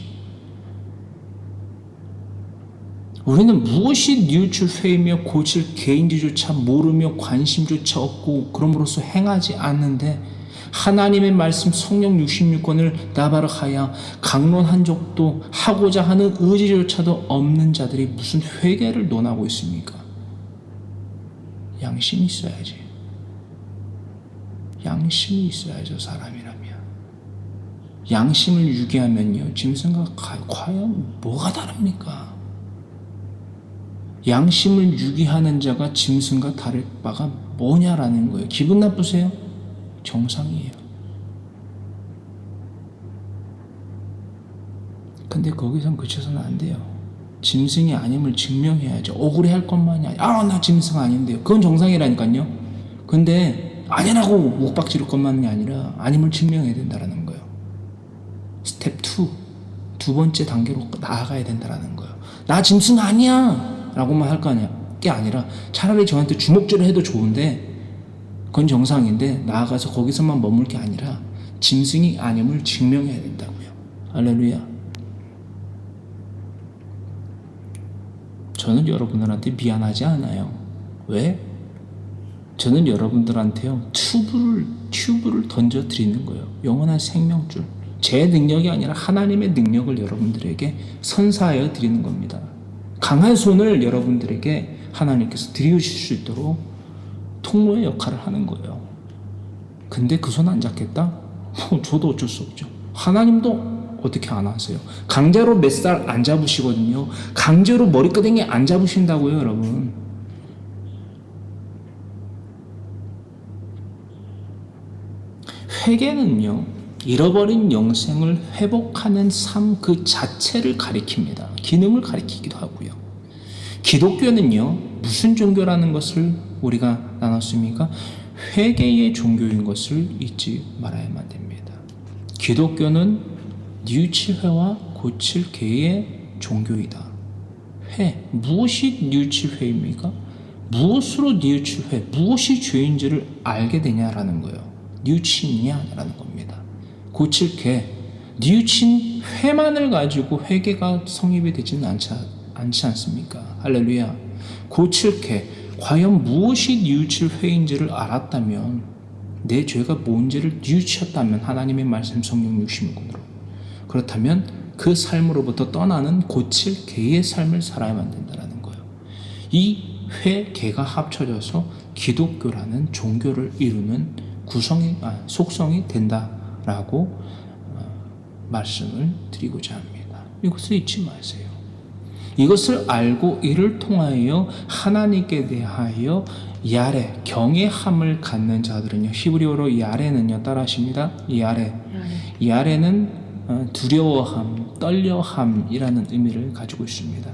[SPEAKER 1] 우리는 무엇이 뉘우칠 회이며 고칠 개인지조차 모르며 관심조차 없고 그럼으로써 행하지 않는데 하나님의 말씀 성령 66권을 나바락하여 강론한 적도 하고자 하는 의지조차도 없는 자들이 무슨 회개를 논하고 있습니까? 양심이 있어야지. 양심이 있어야죠, 사람이라면. 양심을 유기하면요, 짐승과 과연 뭐가 다릅니까? 양심을 유기하는 자가 짐승과 다를 바가 뭐냐라는 거예요. 기분 나쁘세요? 정상이에요. 근데 거기선 그쳐서는 안 돼요. 짐승이 아님을 증명해야죠. 억울해할 것만이 아니라 나 짐승 아닌데요. 그건 정상이라니까요. 근데 아니라고 욱박지를 것만이 아니라 아님을 증명해야 된다는 거예요. 스텝 2, 두 번째 단계로 나아가야 된다는 거예요. 나 짐승 아니야 라고만 할 거 아니야. 게 아니라 차라리 저한테 주먹질을 해도 좋은데 그건 정상인데 나아가서 거기서만 머물 게 아니라 짐승이 아님을 증명해야 된다고요. 할렐루야. 저는 여러분들한테 미안하지 않아요. 왜? 저는 여러분들한테요 튜브를 던져 드리는 거예요. 영원한 생명줄. 제 능력이 아니라 하나님의 능력을 여러분들에게 선사하여 드리는 겁니다. 강한 손을 여러분들에게 하나님께서 들여주실 수 있도록 통로의 역할을 하는 거예요. 근데 그 손 안 잡겠다? 저도 어쩔 수 없죠. 하나님도 어떻게 안 하세요? 강제로 몇 살 안 잡으시거든요. 강제로 머리끄댕이 안 잡으신다고요, 여러분. 회개는요, 잃어버린 영생을 회복하는 삶 그 자체를 가리킵니다. 기능을 가리키기도 하고요. 기독교는요, 무슨 종교라는 것을 우리가 나눴습니까? 회개의 종교인 것을 잊지 말아야만 됩니다. 기독교는 뉘우칠 회와 고칠 개의 종교이다. 회, 무엇이 뉘우칠 회입니까? 무엇으로 뉘우칠 회, 무엇이 죄인지를 알게 되냐라는 거예요. 뉘우치냐라는 겁니다. 고칠 개, 뉘우친 회만을 가지고 회개가 성립이 되지는 않지 않습니까? 할렐루야. 고칠 개, 과연 무엇이 뉘우칠 회인지를 알았다면, 내 죄가 뭔지를 뉘우쳤다면, 하나님의 말씀 성령 66권으로, 그렇다면 그 삶으로부터 떠나는 고칠 개의 삶을 살아야만 된다는 거예요. 이 개가 합쳐져서 기독교라는 종교를 이루는 속성이 된다라고 말씀을 드리고자 합니다. 이것을 잊지 마세요. 이것을 알고 이를 통하여 하나님께 대하여 야레, 경외함을 갖는 자들은요, 히브리어로 야레는요, 따라하십니다. 야레는 두려워함, 떨려함이라는 의미를 가지고 있습니다.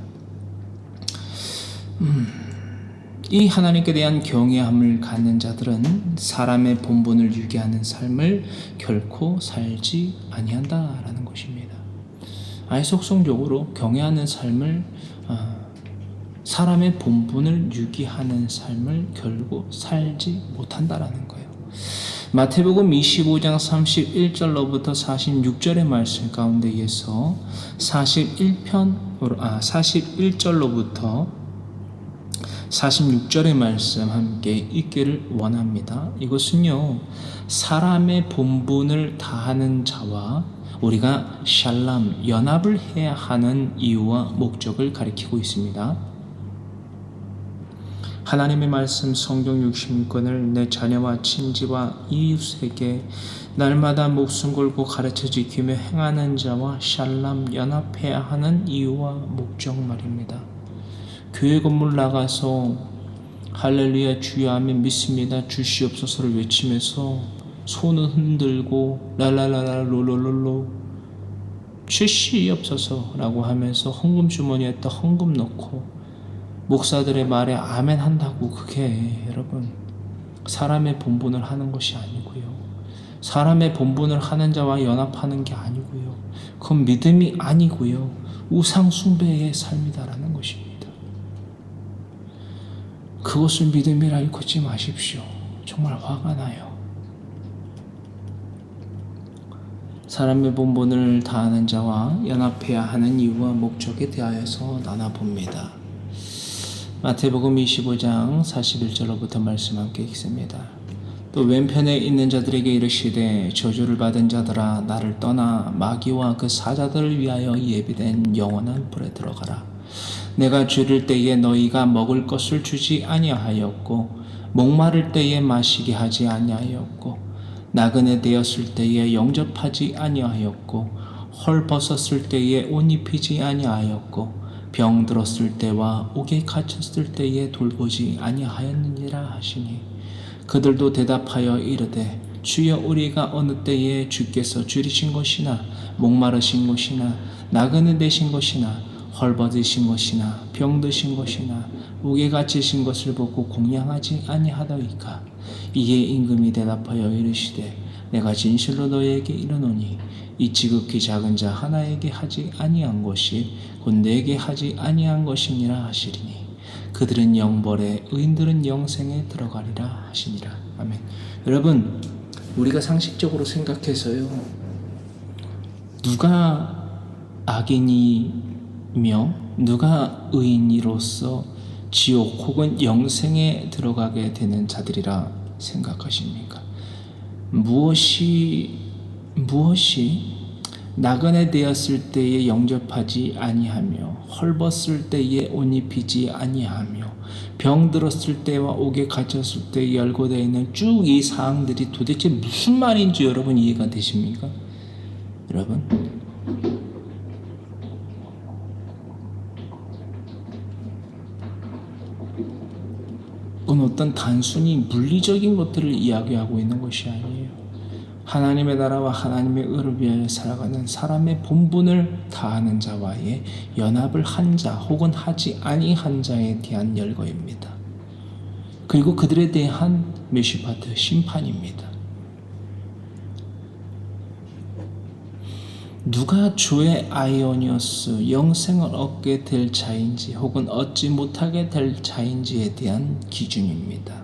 [SPEAKER 1] 이 하나님께 대한 경외함을 갖는 자들은 사람의 본분을 유기하는 삶을 결코 살지 아니한다라는 것입니다. 아예 속성적으로 경외하는 삶을, 사람의 본분을 유기하는 삶을 결국 살지 못한다라는 거예요. 마태복음 25장 31절로부터 46절의 말씀 가운데에서 41절로부터 46절의 말씀 함께 읽기를 원합니다. 이것은요, 사람의 본분을 다하는 자와 우리가 샬람, 연합을 해야 하는 이유와 목적을 가리키고 있습니다. 하나님의 말씀 성경 66권을 내 자녀와 친지와 이웃에게 날마다 목숨 걸고 가르쳐 지키며 행하는 자와 샬람, 연합해야 하는 이유와 목적 말입니다. 교회 건물 나가서 할렐루야 주여 아멘 믿습니다 주시옵소서를 외치면서 손을 흔들고 랄랄랄라 롤롤롤로 주시옵소서라고 하면서 헌금 주머니에다 헌금 넣고 목사들의 말에 아멘 한다고, 그게 여러분 사람의 본분을 하는 것이 아니고요, 사람의 본분을 하는 자와 연합하는 게 아니고요, 그건 믿음이 아니고요, 우상 숭배의 삶이다라는 것입니다. 그것을 믿음이라 일컫지 마십시오. 정말 화가 나요. 사람의 본분을 다하는 자와 연합해야 하는 이유와 목적에 대하여서 나눠봅니다. 마태복음 25장 41절로부터 말씀 함께 읽습니다. 또 왼편에 있는 자들에게 이르시되 저주를 받은 자들아 나를 떠나 마귀와 그 사자들을 위하여 예비된 영원한 불에 들어가라. 내가 줄일 때에 너희가 먹을 것을 주지 아니하였고 목마를 때에 마시게 하지 아니하였고 나그네 되었을 때에 영접하지 아니하였고 헐 벗었을 때에 옷 입히지 아니하였고 병 들었을 때와 옥에 갇혔을 때에 돌보지 아니하였느니라 하시니 그들도 대답하여 이르되 주여 우리가 어느 때에 주께서 줄이신 것이나 목마르신 것이나 나그네 되신 것이나 헐벗으신 것이나 병 드신 것이나 옥에 갇히신 것을 보고 공양하지 아니하더이까. 이에 임금이 대답하여 이르시되 내가 진실로 너희에게 이르노니 이 지극히 작은 자 하나에게 하지 아니한 것이 곧 내게 하지 아니한 것이니라 하시리니 그들은 영벌에 의인들은 영생에 들어가리라 하시니라. 아멘. 여러분, 우리가 상식적으로 생각해서요, 누가 악인이며 누가 의인이로서 지옥 혹은 영생에 들어가게 되는 자들이라 생각하십니까? 무엇이 나그네 되었을 때에 영접하지 아니하며 헐벗을 때에 옷 입히지 아니하며 병 들었을 때와 옥에 갇혔을 때에 열고되어 있는 쭉 이 사항들이 도대체 무슨 말인지 여러분 이해가 되십니까? 여러분, 어떤 단순히 물리적인 것들을 이야기하고 있는 것이 아니에요. 하나님의 나라와 하나님의 의를 위하여 살아가는 사람의 본분을 다하는 자와의 연합을 한 자 혹은 하지 아니한 자에 대한 열거입니다. 그리고 그들에 대한 메시파트 심판입니다. 누가 주의 아이오니오스 영생을 얻게 될 자인지 혹은 얻지 못하게 될 자인지에 대한 기준입니다.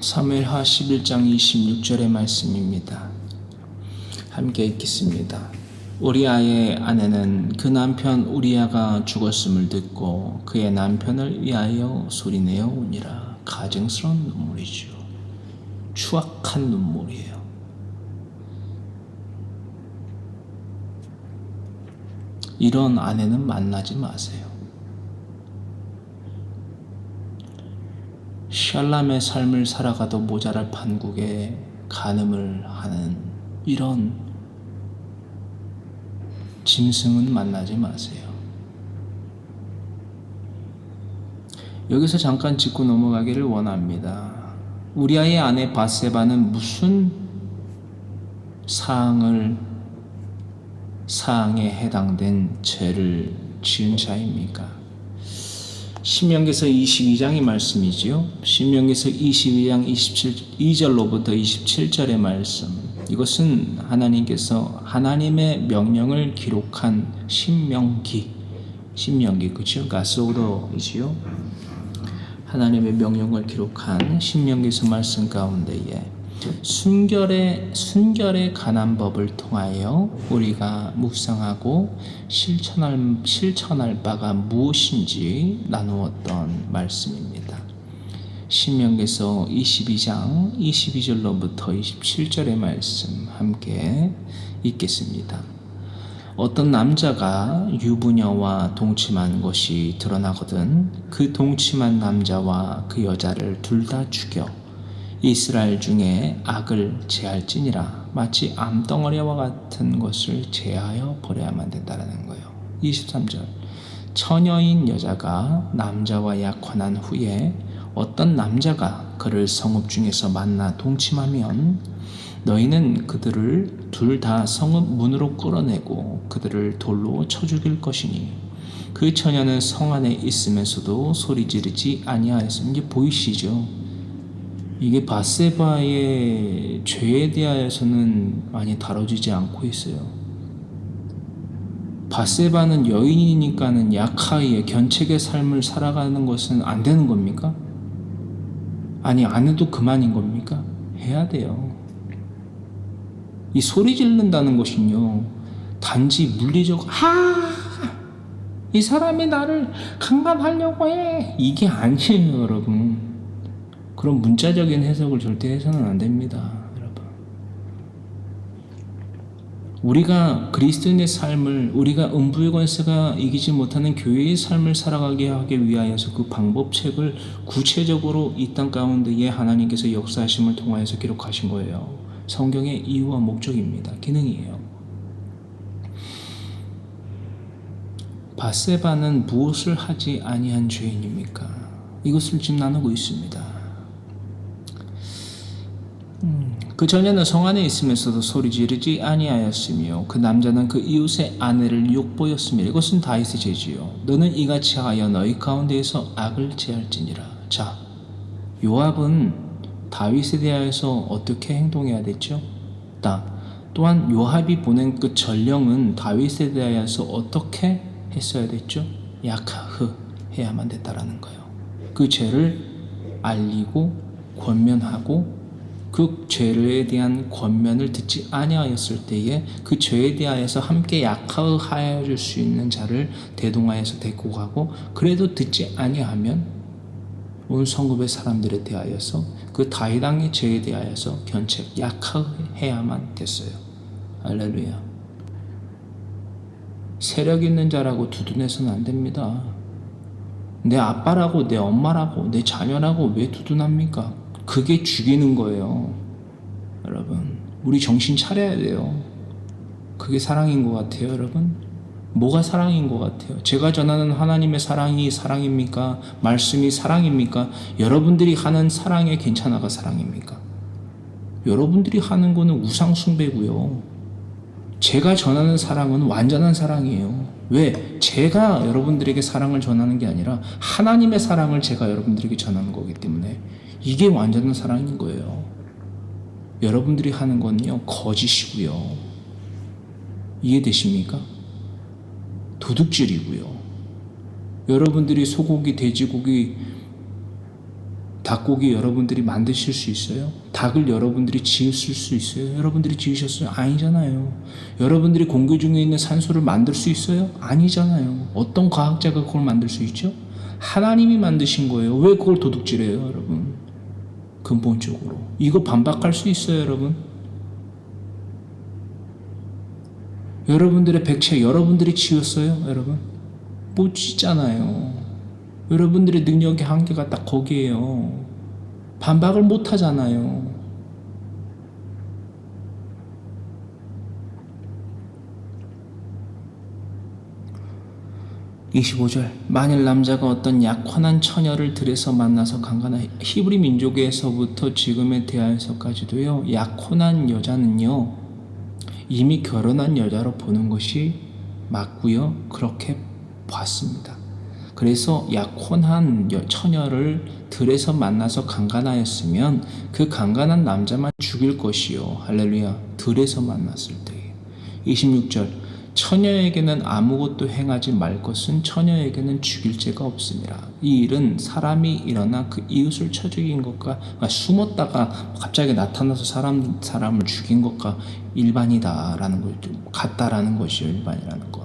[SPEAKER 1] 사무엘하 11장 26절의 말씀입니다. 함께 읽겠습니다. 우리아의 아내는 그 남편 우리아가 죽었음을 듣고 그의 남편을 위하여 소리내어 우니라. 가증스러운 눈물이죠. 추악한 눈물이에요. 이런 아내는 만나지 마세요. 샬람의 삶을 살아가도 모자랄 판국에 간음을 하는 이런 짐승은 만나지 마세요. 여기서 잠깐 짚고 넘어가기를 원합니다. 우리아의 아내 바세바는 무슨 사항에 해당된 죄를 지은 자입니까? 신명기서 22장의 말씀이지요. 신명기서 22장 22절로부터 27절의 말씀. 이것은 하나님께서 하나님의 명령을 기록한 신명기, 그렇죠? 가스오더이지요. 하나님의 명령을 기록한 신명기서 말씀 가운데에 순결의 간암법을 통하여 우리가 묵상하고 실천할 바가 무엇인지 나누었던 말씀입니다. 신명기서 22장 22절로부터 27절의 말씀 함께 읽겠습니다. 어떤 남자가 유부녀와 동침한 것이 드러나거든 그 동침한 남자와 그 여자를 둘 다 죽여 이스라엘 중에 악을 제할지니라. 마치 암덩어리와 같은 것을 제하여 버려야만 된다는 거예요. 23절 처녀인 여자가 남자와 약혼한 후에 어떤 남자가 그를 성읍 중에서 만나 동침하면 너희는 그들을 둘 다 성읍 문으로 끌어내고 그들을 돌로 쳐 죽일 것이니 그 처녀는 성 안에 있으면서도 소리 지르지 아니하였으니 보이시죠? 이게 바세바의 죄에 대하여서는 많이 다뤄지지 않고 있어요. 바세바는 여인이니까는 약하의 견책의 삶을 살아가는 것은 안 되는 겁니까? 아니 안 해도 그만인 겁니까? 해야 돼요. 이 소리 지른다는 것은요 단지 물리적 이 사람이 나를 강간하려고 해 이게 아니에요 여러분. 그런 문자적인 해석을 절대 해서는 안 됩니다 여러분. 우리가 그리스도인의 삶을 우리가 음부의 권세가 이기지 못하는 교회의 삶을 살아가게 하기 위하여서 그 방법책을 구체적으로 이 땅 가운데에 하나님께서 역사하심을 통하여서 기록하신 거예요. 성경의 이유와 목적입니다. 기능이에요. 바세바는 무엇을 하지 아니한 죄인입니까? 이것을 지금 나누고 있습니다. 그 처녀는 성 안에 있으면서도 소리 지르지 아니하였으며 그 남자는 그 이웃의 아내를 욕보였으며 이것은 다윗의 죄지요. 너는 이같이 하여 너희 가운데에서 악을 제할지니라. 자, 요압은 다윗에 대하여서 어떻게 행동해야 됐죠? 또한 요압이 보낸 그 전령은 다윗에 대하여서 어떻게 했어야 됐죠? 약하흐 해야만 됐다라는 거예요. 그 죄를 알리고 권면하고 그 죄에 대한 권면을 듣지 아니하였을 때에 그 죄에 대하여서 함께 약하여 줄 수 있는 자를 대동하여서 데리고 가고 그래도 듣지 아니하면 온 성읍의 사람들에 대하여서 그 다윗 왕의 죄에 대하여서 견책 약하해야만 됐어요. 할렐루야. 세력 있는 자라고 두둔해서는 안 됩니다. 내 아빠라고 내 엄마라고 내 자녀라고 왜 두둔합니까? 그게 죽이는 거예요. 여러분 우리 정신 차려야 돼요. 그게 사랑인 것 같아요. 여러분 뭐가 사랑인 것 같아요? 제가 전하는 하나님의 사랑이 사랑입니까? 말씀이 사랑입니까? 여러분들이 하는 사랑에 괜찮아가 사랑입니까? 여러분들이 하는 거는 우상 숭배고요. 제가 전하는 사랑은 완전한 사랑이에요. 왜? 제가 여러분들에게 사랑을 전하는 게 아니라 하나님의 사랑을 제가 여러분들에게 전하는 거기 때문에 이게 완전한 사랑인 거예요. 여러분들이 하는 건요 거짓이고요. 이해되십니까? 도둑질이고요. 여러분들이 소고기, 돼지고기 닭고기 여러분들이 만드실 수 있어요? 닭을 여러분들이 지으실 수 있어요? 여러분들이 지으셨어요? 아니잖아요. 여러분들이 공기 중에 있는 산소를 만들 수 있어요? 아니잖아요. 어떤 과학자가 그걸 만들 수 있죠? 하나님이 만드신 거예요. 왜 그걸 도둑질해요, 여러분? 근본적으로. 이거 반박할 수 있어요, 여러분? 여러분들의 백체, 여러분들이 지었어요, 여러분? 못 짓잖아요. 여러분들의 능력의 한계가 딱 거기에요. 반박을 못 하잖아요. (25절) 만일 남자가 어떤 약혼한 처녀를 들에서 만나서 강간한 히브리 민족에서부터 지금에 대하여서까지도요, 약혼한 여자는요 이미 결혼한 여자로 보는 것이 맞고요, 그렇게 봤습니다. 그래서 약혼한 처녀를 들에서 만나서 강간하였으면 그 강간한 남자만 죽일 것이요. 할렐루야. 들에서 만났을 때. 26절 처녀에게는 아무것도 행하지 말 것은 처녀에게는 죽일 죄가 없습니다. 이 일은 사람이 일어나 그 이웃을 쳐 죽인 것과 숨었다가 갑자기 나타나서 사람을 죽인 것과 일반이다라는 것, 같다라는 것이요. 일반이라는 것.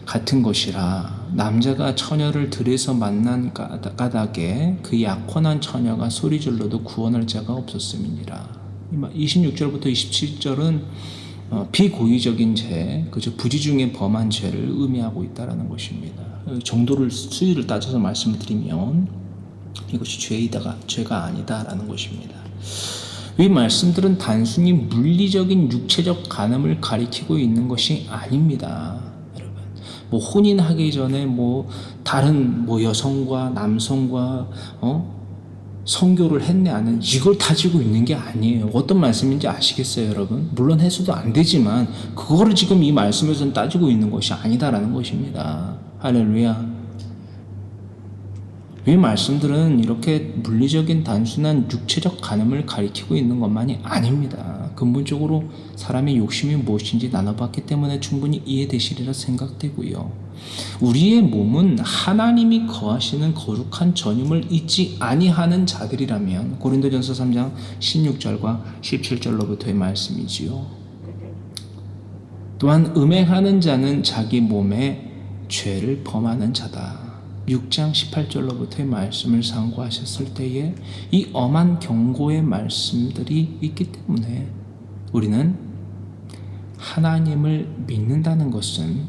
[SPEAKER 1] 같은 것이라 남자가 처녀를 들에서 만난 까닭에 그 약혼한 처녀가 소리질러도 구원할 자가 없었음이니라. 26절부터 27절은 비고의적인 죄, 그저 부지 중에 범한 죄를 의미하고 있다는 것입니다. 정도를 수위를 따져서 말씀을 드리면 이것이 죄가 아니다라는 것입니다. 이 말씀들은 단순히 물리적인 육체적 간음을 가리키고 있는 것이 아닙니다. 뭐 혼인하기 전에 다른 여성과 남성과 성교를 했네 안 했네 이걸 따지고 있는 게 아니에요. 어떤 말씀인지 아시겠어요, 여러분? 물론 해서도 안 되지만 그거를 지금 이 말씀에서는 따지고 있는 것이 아니다라는 것입니다. 할렐루야. 이 말씀들은 이렇게 물리적인 단순한 육체적 간음을 가리키고 있는 것만이 아닙니다. 근본적으로 사람의 욕심이 무엇인지 나눠봤기 때문에 충분히 이해되시리라 생각되고요. 우리의 몸은 하나님이 거하시는 거룩한 전임을 잊지 아니하는 자들이라면 고린도전서 3장 16절과 17절로부터의 말씀이지요. 또한 음행하는 자는 자기 몸에 죄를 범하는 자다. 6장 18절로부터의 말씀을 상고하셨을 때에 이 엄한 경고의 말씀들이 있기 때문에 우리는 하나님을 믿는다는 것은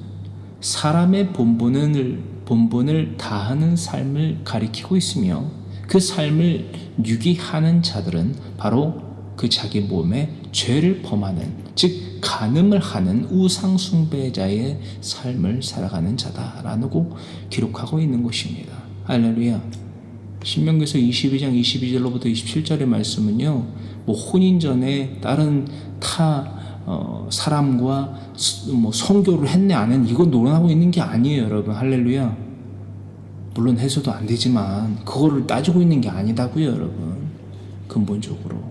[SPEAKER 1] 사람의 본분을 다하는 삶을 가리키고 있으며 그 삶을 유기하는 자들은 바로 그 자기 몸에 죄를 범하는, 즉 간음을 하는 우상 숭배자의 삶을 살아가는 자다라고 기록하고 있는 것입니다. 할렐루야. 신명기서 22장 22절로부터 27절의 말씀은요, 혼인 전에 다른 사람과 성교를 했네 안 했네 이건 논하고 있는 게 아니에요, 여러분. 할렐루야. 물론 해서도 안 되지만 그거를 따지고 있는 게 아니다고요, 여러분. 근본적으로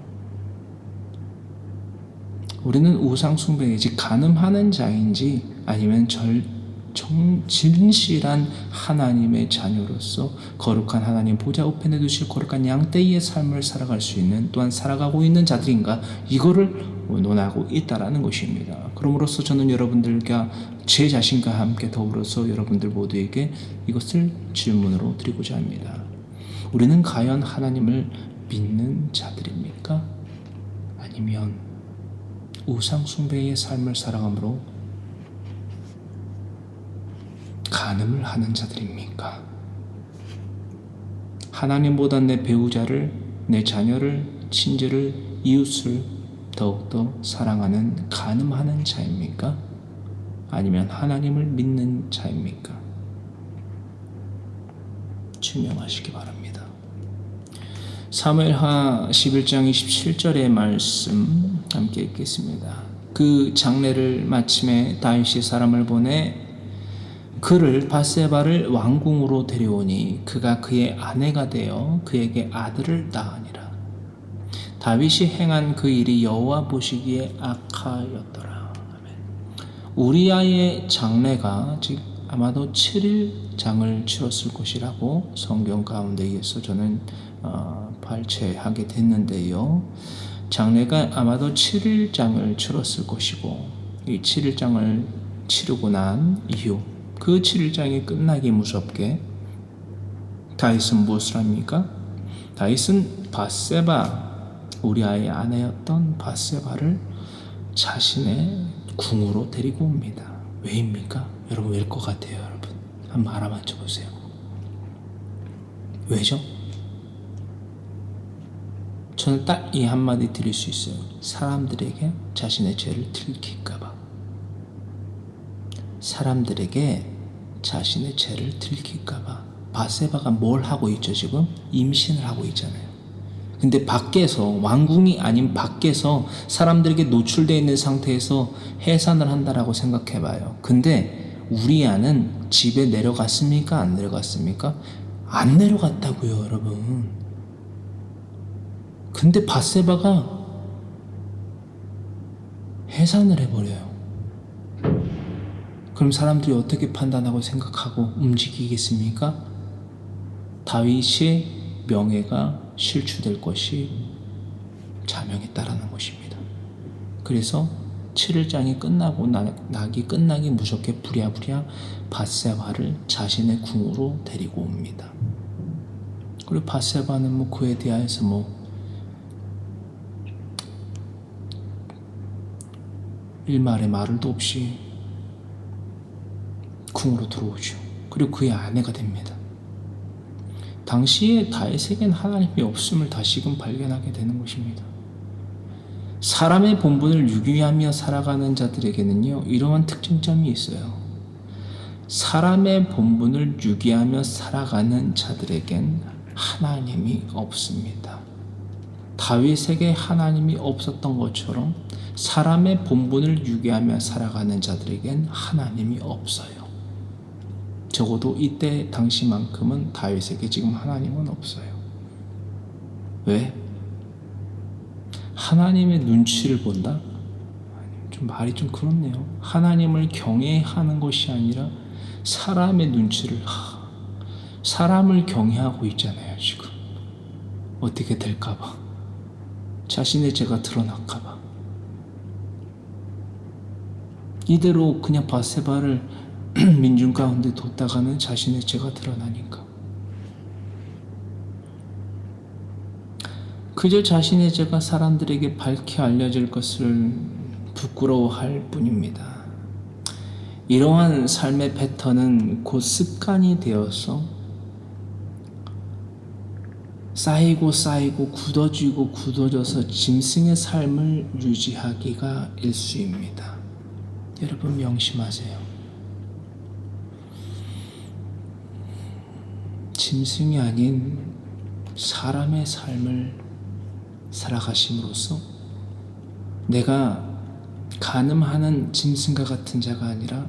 [SPEAKER 1] 우리는 우상 숭배이지 간음하는 자인지 아니면 진실한 하나님의 자녀로서 거룩한 하나님 보좌 우편에 두실 거룩한 양떼의 삶을 살아갈 수 있는, 또한 살아가고 있는 자들인가, 이거를 논하고 있다라는 것입니다. 그러므로서 저는 여러분들과 제 자신과 함께 더불어서 여러분들 모두에게 이것을 질문으로 드리고자 합니다. 우리는 과연 하나님을 믿는 자들입니까? 아니면 우상 숭배의 삶을 살아감으로 간음을 하는 자들입니까? 하나님보다 내 배우자를, 내 자녀를, 친지를, 이웃을 더욱더 사랑하는 간음하는 자입니까? 아니면 하나님을 믿는 자입니까? 증명하시기 바랍니다. 사무엘하 11장 27절의 말씀 함께 읽겠습니다. 그 장례를 마침에 다윗이 사람을 보내 그를 밧세바를 왕궁으로 데려오니 그가 그의 아내가 되어 그에게 아들을 낳으니라. 다윗이 행한 그 일이 여호와 보시기에 악하였더라. 우리아의 장례가 즉 아마도 7일 장을 치렀을 것이라고 성경 가운데에서 저는 발췌하게 됐는데요. 장례가 아마도 7일 장을 치렀을 것이고, 이 7일 장을 치르고 난 이후 그 7일 장이 끝나기 무섭게 다윗은 무엇을 합니까? 다윗은 밧세바, 우리아의 아내였던 밧세바를 자신의 궁으로 데리고 옵니다. 왜입니까? 여러분, 왜일 것 같아요? 여러분, 한번 알아맞혀 보세요. 왜죠? 저는 딱 이 한마디 드릴 수 있어요. 사람들에게 자신의 죄를 들킬까봐. 사람들에게 자신의 죄를 들킬까봐. 밧세바가 뭘 하고 있죠? 지금 임신을 하고 있잖아요. 근데 밖에서, 왕궁이 아닌 밖에서 사람들에게 노출되어 있는 상태에서 해산을 한다라고 생각해봐요. 근데 우리아는 집에 내려갔습니까? 안 내려갔습니까? 안 내려갔다고요, 여러분. 근데 밧세바가 해산을 해버려요. 그럼 사람들이 어떻게 판단하고 생각하고 움직이겠습니까? 다윗의 명예가 실추될 것이 자명했다라는 것입니다. 그래서 7일장이 끝나고 낙이 끝나기 무섭게 부랴부랴 밧세바를 자신의 궁으로 데리고 옵니다. 그리고 밧세바는 그에 대해서 일말의 말도 없이 궁으로 들어오죠. 그리고 그의 아내가 됩니다. 당시에 다윗에겐 하나님이 없음을 다시금 발견하게 되는 것입니다. 사람의 본분을 유기하며 살아가는 자들에게는요, 이러한 특징점이 있어요. 사람의 본분을 유기하며 살아가는 자들에겐 하나님이 없습니다. 다윗에게 하나님이 없었던 것처럼 사람의 본분을 유기하며 살아가는 자들에겐 하나님이 없어요. 적어도 이때 당시만큼은 다윗에게 지금 하나님은 없어요. 왜? 하나님의 눈치를 본다? 좀 말이 좀 그렇네요. 하나님을 경외하는 것이 아니라 사람의 눈치를, 사람을 경외하고 있잖아요, 지금. 어떻게 될까봐. 자신의 죄가 드러날까봐. 이대로 그냥 밧세바를 민중 가운데 뒀다가는 자신의 죄가 드러나니까. 그저 자신의 죄가 사람들에게 밝히 알려질 것을 부끄러워할 뿐입니다. 이러한 삶의 패턴은 곧 습관이 되어서 쌓이고 굳어져서 짐승의 삶을 유지하기가 일쑤입니다. 여러분 명심하세요. 짐승이 아닌 사람의 삶을 살아가심으로써 내가 간음하는 짐승과 같은 자가 아니라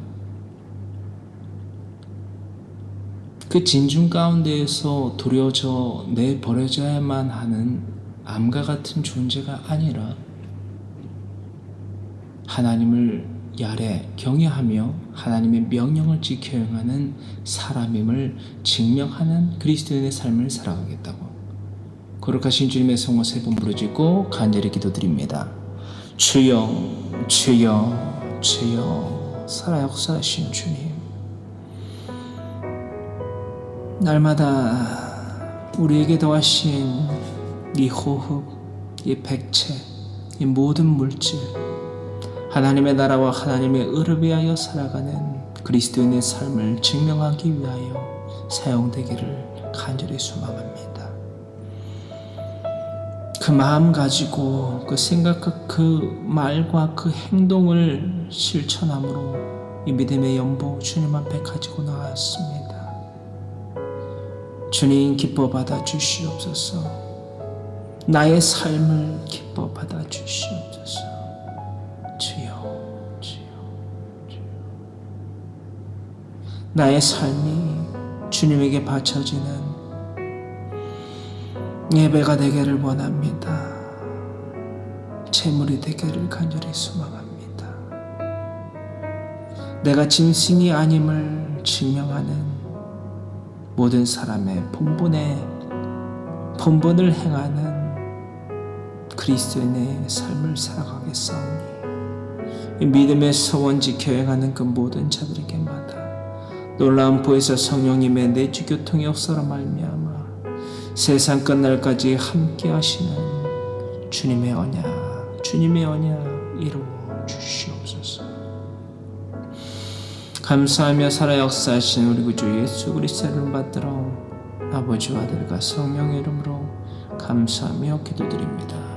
[SPEAKER 1] 그 진중 가운데에서 도려져 내버려져야만 하는 암과 같은 존재가 아니라 하나님을 야래 경외하며 하나님의 명령을 지켜 행하는 사람임을 증명하는 그리스도인의 삶을 살아가겠다고 거룩하신 주님의 성호 세 번 부르짖고 간절히 기도드립니다. 주여 주여 주여 살아 역사하신 주님, 날마다 우리에게 더하신 이 호흡, 이 백체, 이 모든 물질, 하나님의 나라와 하나님의 의를 위하여 살아가는 그리스도인의 삶을 증명하기 위하여 사용되기를 간절히 소망합니다. 그 마음 가지고 그 생각과 그 말과 그 행동을 실천함으로 이 믿음의 연보 주님 앞에 가지고 나왔습니다. 주님 기뻐 받아 주시옵소서. 나의 삶을 기뻐 받아 주시옵소서. 주여, 주여, 주여. 나의 삶이 주님에게 바쳐지는 예배가 되기를 원합니다. 제물이 되기를 간절히 소망합니다. 내가 짐승이 아님을 증명하는 모든 사람의 본분을 행하는 그리스도인의 삶을 살아가겠사오니 이 믿음의 서원지 교행하는 그 모든 자들에게마다 놀라운 보혜사 성령님의 내주 교통의 역사로 말미암아 세상 끝날까지 함께 하시는 주님의 언약 이루어 주시옵소서. 감사하며 살아 역사하신 우리 구주 예수 그리스도의 이름을 받들어 아버지와 아들과 성령의 이름으로 감사하며 기도드립니다.